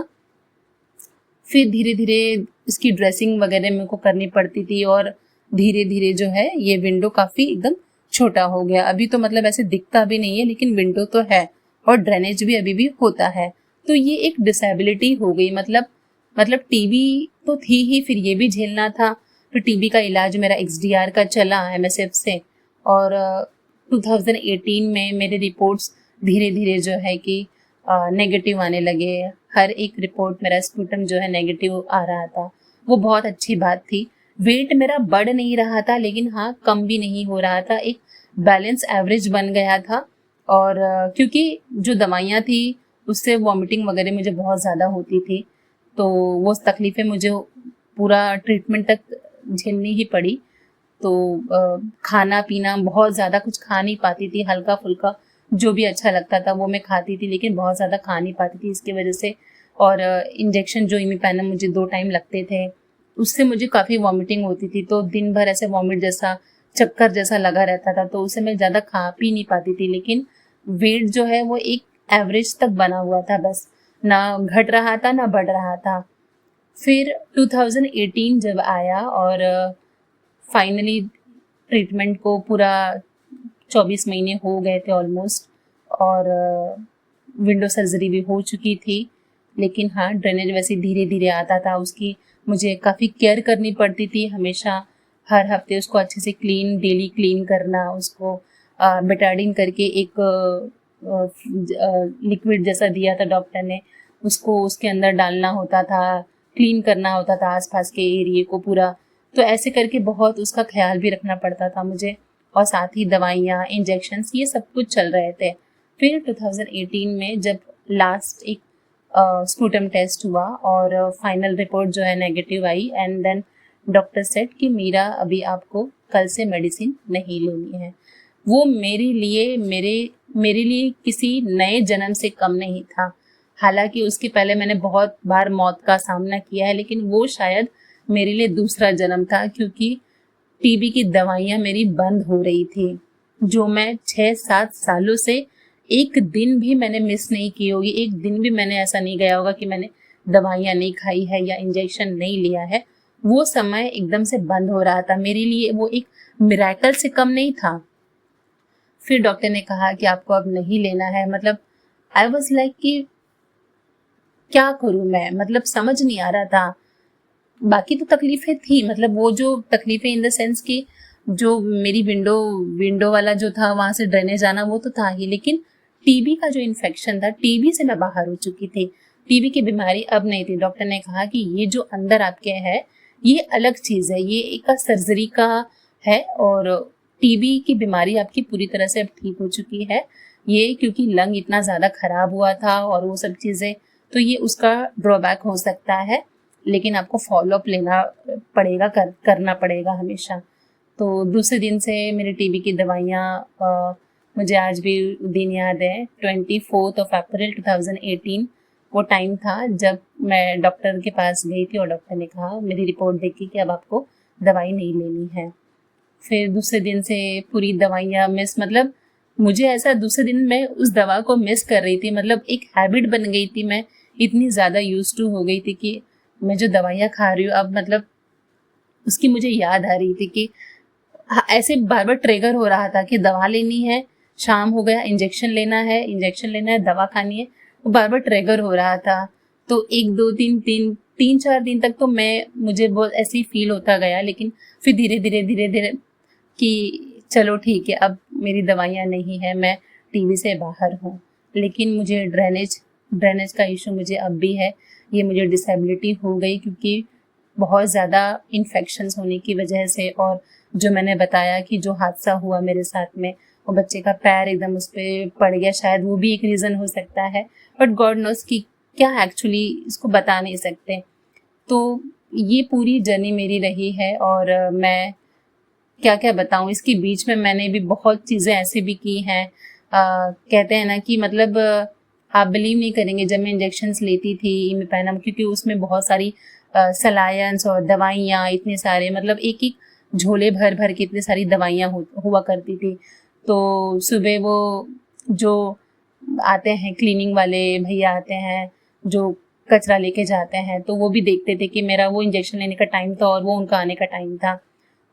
फिर धीरे धीरे इसकी ड्रेसिंग वगैरह मेरे को करनी पड़ती थी, और धीरे धीरे जो है ये विंडो काफ़ी एकदम छोटा हो गया। अभी तो मतलब ऐसे दिखता भी नहीं है, लेकिन विंडो तो है और ड्रेनेज भी अभी भी होता है। तो ये एक डिसेबिलिटी हो गई। मतलब टीबी तो थी ही, फिर ये भी झेलना था। फिर टीबी का इलाज मेरा XDR का चला एमएसएफ से, और 2018 में मेरे रिपोर्ट्स धीरे धीरे जो है कि नेगेटिव आने लगे। हर एक रिपोर्ट मेरा स्पूटम जो है नेगेटिव आ रहा था, वो बहुत अच्छी बात थी। वेट मेरा बढ़ नहीं रहा था, लेकिन हाँ कम भी नहीं हो रहा था, एक बैलेंस एवरेज बन गया था। और क्योंकि जो दवाइयाँ थी उससे वॉमिटिंग वगैरह मुझे बहुत ज़्यादा होती थी, तो वो तकलीफ़ें मुझे पूरा ट्रीटमेंट तक झेलनी ही पड़ी। तो खाना पीना बहुत ज़्यादा कुछ खा नहीं पाती थी, हल्का फुल्का जो भी अच्छा लगता था वो मैं खाती थी, लेकिन बहुत ज़्यादा खा नहीं पाती थी इसकी वजह से। और इंजेक्शन जो इमिपेनम मुझे 2 टाइम लगते थे, उससे मुझे काफ़ी वॉमिटिंग होती थी, तो दिन भर ऐसे वॉमिट जैसा, चक्कर जैसा लगा रहता था, तो उससे मैं ज़्यादा खा पी नहीं पाती थी। लेकिन वेट जो है वो एक एवरेज तक बना हुआ था, बस ना घट रहा था ना बढ़ रहा था। फिर 2018 जब आया और फाइनली ट्रीटमेंट को पूरा 24 महीने हो गए थे ऑलमोस्ट, और विंडो सर्जरी भी हो चुकी थी। लेकिन हाँ, ड्रेनेज वैसे धीरे धीरे आता था, उसकी मुझे काफ़ी केयर करनी पड़ती थी हमेशा। हर हफ्ते उसको अच्छे से डेली क्लीन करना, उसको बेटाडीन करके एक लिक्विड जैसा दिया था डॉक्टर ने, उसको उसके अंदर डालना होता था, क्लीन करना होता था आसपास के एरिए को पूरा। तो ऐसे करके बहुत उसका ख्याल भी रखना पड़ता था मुझे, और साथ ही दवाइयाँ, इंजेक्शन्स, ये सब कुछ चल रहे थे। फिर 2018 में जब लास्ट एक स्पूटम टेस्ट हुआ और फाइनल रिपोर्ट जो है नेगेटिव आई, एंड देन डॉक्टर सेड कि मीरा अभी आपको कल से मेडिसिन नहीं लेनी है। वो मेरे लिए किसी नए जन्म से कम नहीं था। हालांकि उसके पहले मैंने बहुत बार मौत का सामना किया है, लेकिन वो शायद मेरे लिए दूसरा जन्म था, क्योंकि टीबी की दवाइयाँ मेरी बंद हो रही थी, जो मैं 6-7 सालों से एक दिन भी मैंने मिस नहीं की होगी। एक दिन भी मैंने ऐसा नहीं गया होगा कि मैंने दवाइयाँ नहीं खाई है या इंजेक्शन नहीं लिया है। वो समय एकदम से बंद हो रहा था, मेरे लिए वो एक मिरेकल से कम नहीं था। फिर डॉक्टर ने कहा कि आपको अब नहीं लेना है। मतलब आई वॉज लाइक कि क्या करूँ मैं, मतलब समझ नहीं आ रहा था। बाकी तो तकलीफें थी, मतलब वो जो तकलीफें इन द सेंस कि जो मेरी विंडो वाला जो था, वहां से ड्रेनेज आना, वो तो था ही, लेकिन टीबी का जो इन्फेक्शन था, टीबी से मैं बाहर हो चुकी थी। टीबी की बीमारी अब नहीं थी। डॉक्टर ने कहा कि ये जो अंदर आपके है ये अलग चीज है, ये एक सर्जरी का है, और टीबी की बीमारी आपकी पूरी तरह से अब ठीक हो चुकी है। ये क्योंकि लंग इतना ज्यादा खराब हुआ था और वो सब चीजें, तो ये उसका ड्रॉबैक हो सकता है, लेकिन आपको फॉलोअप लेना पड़ेगा, करना पड़ेगा हमेशा। तो दूसरे दिन से मेरी टीबी की दवाइयाँ, मुझे आज भी दिन याद है, 24 अप्रैल 2018 वो टाइम था जब मैं डॉक्टर के पास गई थी, और डॉक्टर ने कहा मेरी रिपोर्ट देखी कि अब आपको दवाई नहीं लेनी है। फिर दूसरे दिन से पूरी दवाइयाँ मिस, मतलब मुझे ऐसा, दूसरे दिन मैं उस दवा को मिस कर रही थी, मतलब एक हैबिट बन गई थी, मैं इतनी ज़्यादा यूज टू हो गई थी कि मैं जो दवाइयाँ खा रही हूँ अब, मतलब उसकी मुझे याद आ रही थी कि ऐसे बार बार ट्रिगर हो रहा था कि दवा लेनी है, शाम हो गया, इंजेक्शन लेना है, दवा खानी है, वो बार बार ट्रिगर हो रहा था। तो 1 2 3 4 दिन तक तो मुझे बहुत ऐसे ही फील होता गया, लेकिन फिर धीरे धीरे कि चलो ठीक है, अब मेरी दवाइयाँ नहीं है, मैं टीबी से बाहर हूँ। लेकिन मुझे ड्रेनेज का इशू मुझे अब भी है। ये मुझे डिसेबिलिटी हो गई क्योंकि बहुत ज़्यादा इन्फेक्शंस होने की वजह से, और जो मैंने बताया कि जो हादसा हुआ मेरे साथ में, वो बच्चे का पैर एकदम उस पर पड़ गया, शायद वो भी एक रीज़न हो सकता है, बट गॉड नोस कि क्या एक्चुअली इसको बता नहीं सकते। तो ये पूरी जर्नी मेरी रही है, और मैं क्या क्या बताऊं, इसके बीच में मैंने भी बहुत चीज़ें ऐसी भी की हैं। कहते हैं ना कि मतलब आप बिलीव नहीं करेंगे, जब मैं इंजेक्शन्स लेती थी इमिपेनम, क्योंकि उसमें बहुत सारी सलायंस और दवाइयाँ, इतने सारे, मतलब एक एक झोले भर भर के इतनी सारी दवाइयाँ हुआ करती थी। तो सुबह वो जो आते हैं क्लीनिंग वाले भैया आते हैं जो कचरा लेके जाते हैं, तो वो भी देखते थे कि मेरा वो इंजेक्शन लेने का टाइम था और वो उनका आने का टाइम था।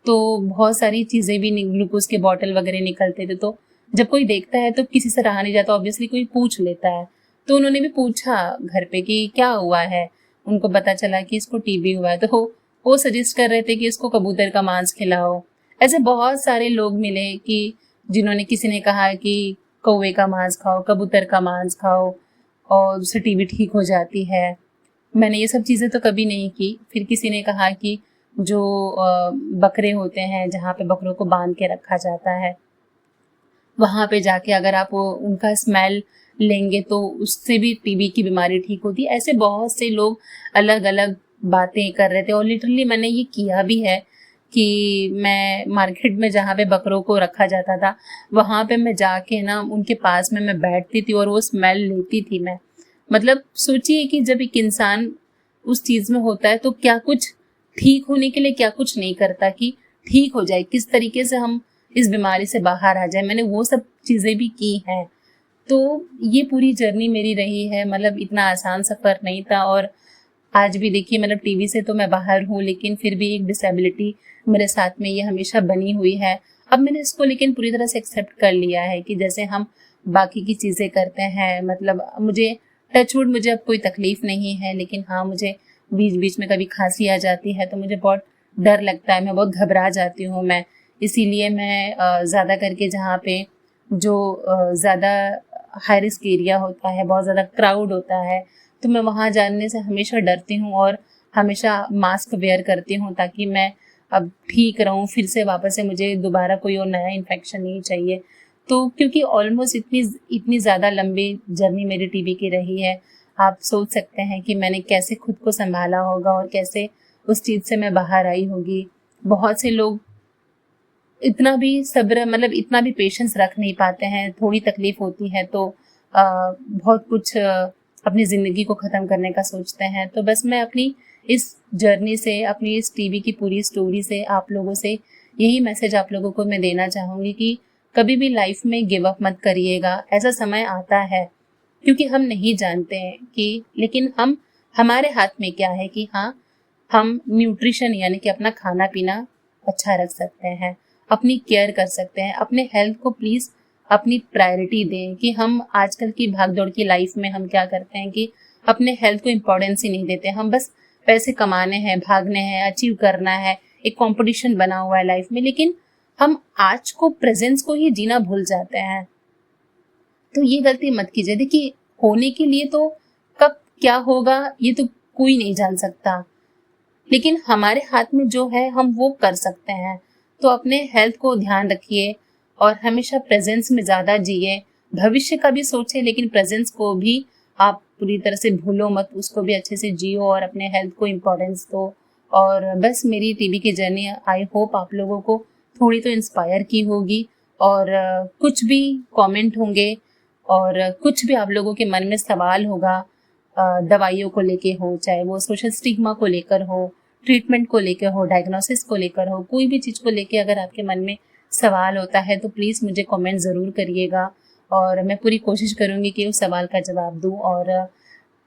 तो बहुत सारी चीज़ें भी, ग्लूकोज के बॉटल वगैरह निकलते थे, तो जब कोई देखता है तो किसी से रहा नहीं जाता, ऑब्वियसली कोई पूछ लेता है। तो उन्होंने भी पूछा घर पे कि क्या हुआ है, उनको पता चला कि इसको टीबी हुआ है, तो वो सजेस्ट कर रहे थे कि इसको कबूतर का मांस खिलाओ। ऐसे बहुत सारे लोग मिले कि जिन्होंने, किसी ने कहा कि कौवे का मांस खाओ, कबूतर का मांस खाओ और उससे टीबी ठीक हो जाती है। मैंने ये सब चीज़ें तो कभी नहीं की। फिर किसी ने कहा कि जो बकरे होते हैं, जहाँ पे बकरों को बांध के रखा जाता है, वहाँ पे जाके अगर आप उनका स्मेल लेंगे तो उससे भी टीबी की बीमारी ठीक होती है। ऐसे बहुत से लोग अलग अलग बातें कर रहे थे। और लिटरली मैंने ये किया भी है कि मैं मार्केट में जहाँ पे बकरों को रखा जाता था वहाँ पे मैं जाके ना उनके पास में मैं बैठती थी और वो स्मेल लेती थी मैं। मतलब सोचिए कि जब एक इंसान उस चीज़ में होता है तो क्या कुछ ठीक होने के लिए क्या कुछ नहीं करता कि ठीक हो जाए, किस तरीके से हम इस बीमारी से बाहर आ जाए। मैंने वो सब चीज़ें भी की हैं। तो ये पूरी जर्नी मेरी रही है। मतलब इतना आसान सफ़र नहीं था। और आज भी देखिए, मतलब टीवी से तो मैं बाहर हूँ लेकिन फिर भी एक डिसेबिलिटी मेरे साथ में ये हमेशा बनी हुई है। अब मैंने इसको लेकिन पूरी तरह से एक्सेप्ट कर लिया है कि जैसे हम बाकी की चीज़ें करते हैं, मतलब मुझे टचवुड मुझे अब कोई तकलीफ नहीं है, लेकिन हाँ मुझे बीच बीच में कभी खांसी आ जाती है तो मुझे बहुत डर लगता है, मैं बहुत घबरा जाती हूँ मैं। इसीलिए मैं ज़्यादा करके जहाँ पे जो ज़्यादा हाई रिस्क एरिया होता है, बहुत ज़्यादा क्राउड होता है, तो मैं वहाँ जाने से हमेशा डरती हूँ और हमेशा मास्क वेयर करती हूँ ताकि मैं अब ठीक रहूँ, फिर से वापस से मुझे दोबारा कोई और नया इन्फेक्शन नहीं चाहिए। तो क्योंकि ऑलमोस्ट इतनी ज़्यादा लंबी जर्नी मेरी टीबी की रही है, आप सोच सकते हैं कि मैंने कैसे खुद को संभाला होगा और कैसे उस चीज़ से मैं बाहर आई होगी। बहुत से लोग इतना भी सब्र, मतलब इतना भी पेशेंस रख नहीं पाते हैं। थोड़ी तकलीफ होती है तो बहुत कुछ अपनी ज़िंदगी को ख़त्म करने का सोचते हैं। तो बस मैं अपनी इस जर्नी से, अपनी इस टीवी की पूरी स्टोरी से आप लोगों से यही मैसेज आप लोगों को मैं देना चाहूँगी कि कभी भी लाइफ में गिव अप मत करिएगा। ऐसा समय आता है क्योंकि हम नहीं जानते हैं कि, लेकिन हमारे हाथ में क्या है कि हाँ, हम न्यूट्रिशन यानी कि अपना खाना पीना अच्छा रख सकते हैं, अपनी केयर कर सकते हैं। अपने हेल्थ को प्लीज़ अपनी प्रायोरिटी दें कि हम आजकल की भाग-दौड़ की लाइफ में हम क्या करते हैं कि अपने हेल्थ को इम्पोर्टेंस ही नहीं देते। हम बस पैसे कमाने हैं, भागने हैं, अचीव करना है, एक कॉम्पिटिशन बना हुआ है लाइफ में, लेकिन हम आज को, प्रेज़ेंस को ही जीना भूल जाते हैं। तो ये गलती मत कीजिए। देखिए, होने के लिए तो कब क्या होगा ये तो कोई नहीं जान सकता, लेकिन हमारे हाथ में जो है हम वो कर सकते हैं। तो अपने हेल्थ को ध्यान रखिए और हमेशा प्रेजेंस में ज़्यादा जिए। भविष्य का भी सोचें लेकिन प्रेजेंस को भी आप पूरी तरह से भूलो मत, उसको भी अच्छे से जियो और अपने हेल्थ को इम्पोर्टेंस दो। और बस मेरी टीबी की जर्नी आई होप आप लोगों को थोड़ी तो इंस्पायर की होगी। और कुछ भी कमेंट होंगे और कुछ भी आप लोगों के मन में सवाल होगा, दवाइयों को लेके हो, चाहे वो सोशल स्टिग्मा को लेकर हो, ट्रीटमेंट को लेकर हो, डायग्नोसिस को लेकर हो, कोई भी चीज़ को लेके अगर आपके मन में सवाल होता है तो प्लीज़ मुझे कमेंट ज़रूर करिएगा और मैं पूरी कोशिश करूँगी कि उस सवाल का जवाब दूँ। और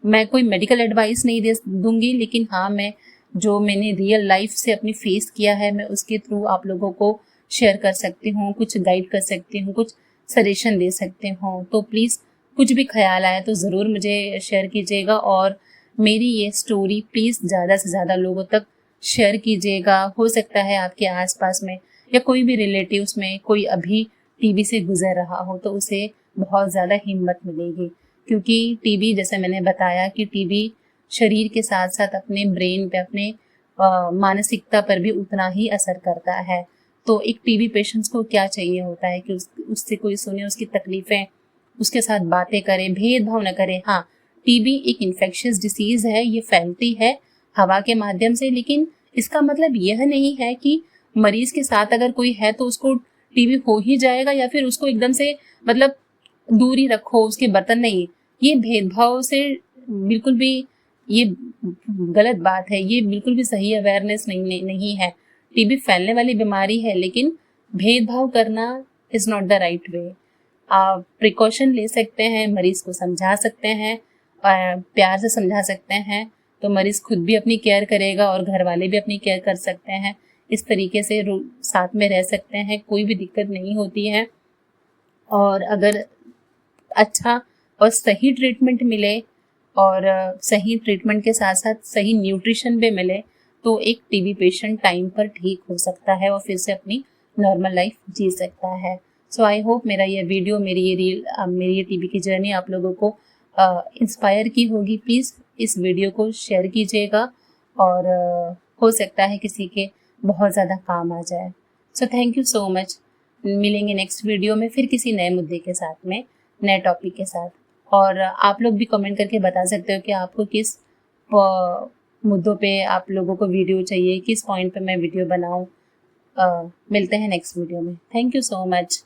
मैं कोई मेडिकल एडवाइस नहीं दे दूँगी, लेकिन हाँ, मैं जो मैंने रियल लाइफ से अपनी फेस किया है मैं उसके थ्रू आप लोगों को शेयर कर सकती हूँ, कुछ गाइड कर सकती हूँ, कुछ सजेशन दे सकती हूँ। तो प्लीज़ कुछ भी ख्याल आया तो ज़रूर मुझे शेयर कीजिएगा और मेरी ये स्टोरी प्लीज़ ज़्यादा से ज़्यादा लोगों तक शेयर कीजिएगा। हो सकता है आपके आसपास में या कोई भी रिलेटिव्स में कोई अभी टीबी से गुजर रहा हो तो उसे बहुत ज़्यादा हिम्मत मिलेगी, क्योंकि टीबी, जैसे मैंने बताया कि टीबी शरीर के साथ साथ अपने ब्रेन पे, अपने मानसिकता पर भी उतना ही असर करता है। तो एक टीबी पेशेंट्स को क्या चाहिए होता है कि उससे कोई सुने, उसकी तकलीफ़ें, उसके साथ बातें करें, भेदभाव न करें। हाँ, टीबी एक इन्फेक्शियस डिसीज़ है, ये फैलती है हवा के माध्यम से, लेकिन इसका मतलब यह नहीं है कि मरीज़ के साथ अगर कोई है तो उसको टीबी हो ही जाएगा या फिर उसको एकदम से मतलब दूरी रखो, उसके बर्तन नहीं। ये भेदभाव से बिल्कुल भी ये गलत बात है, ये बिल्कुल भी सही अवेयरनेस नहीं है। टीबी फैलने वाली बीमारी है लेकिन भेदभाव करना is not the right way. आप प्रिकॉशन ले सकते हैं, मरीज़ को समझा सकते हैं, प्यार से समझा सकते हैं तो मरीज़ खुद भी अपनी केयर करेगा और घर वाले भी अपनी केयर कर सकते हैं। इस तरीके से साथ में रह सकते हैं, कोई भी दिक्कत नहीं होती है। और अगर अच्छा और सही ट्रीटमेंट मिले और सही ट्रीटमेंट के साथ साथ सही न्यूट्रिशन भी मिले तो एक टीबी पेशेंट टाइम पर ठीक हो सकता है और फिर से अपनी नॉर्मल लाइफ जी सकता है। सो आई होप मेरा ये वीडियो, मेरी ये टीबी की जर्नी आप लोगों को इंस्पायर की होगी। प्लीज़ इस वीडियो को शेयर कीजिएगा और हो सकता है किसी के बहुत ज़्यादा काम आ जाए। So thank you so much. मिलेंगे नेक्स्ट वीडियो में फिर किसी नए मुद्दे के साथ में, नए टॉपिक के साथ। और आप लोग भी कमेंट करके बता सकते हो कि आपको किस मुद्दों पे आप लोगों को वीडियो चाहिए, किस पॉइंट पे मैं वीडियो बनाऊँ। मिलते हैं नेक्स्ट वीडियो में। Thank you so much.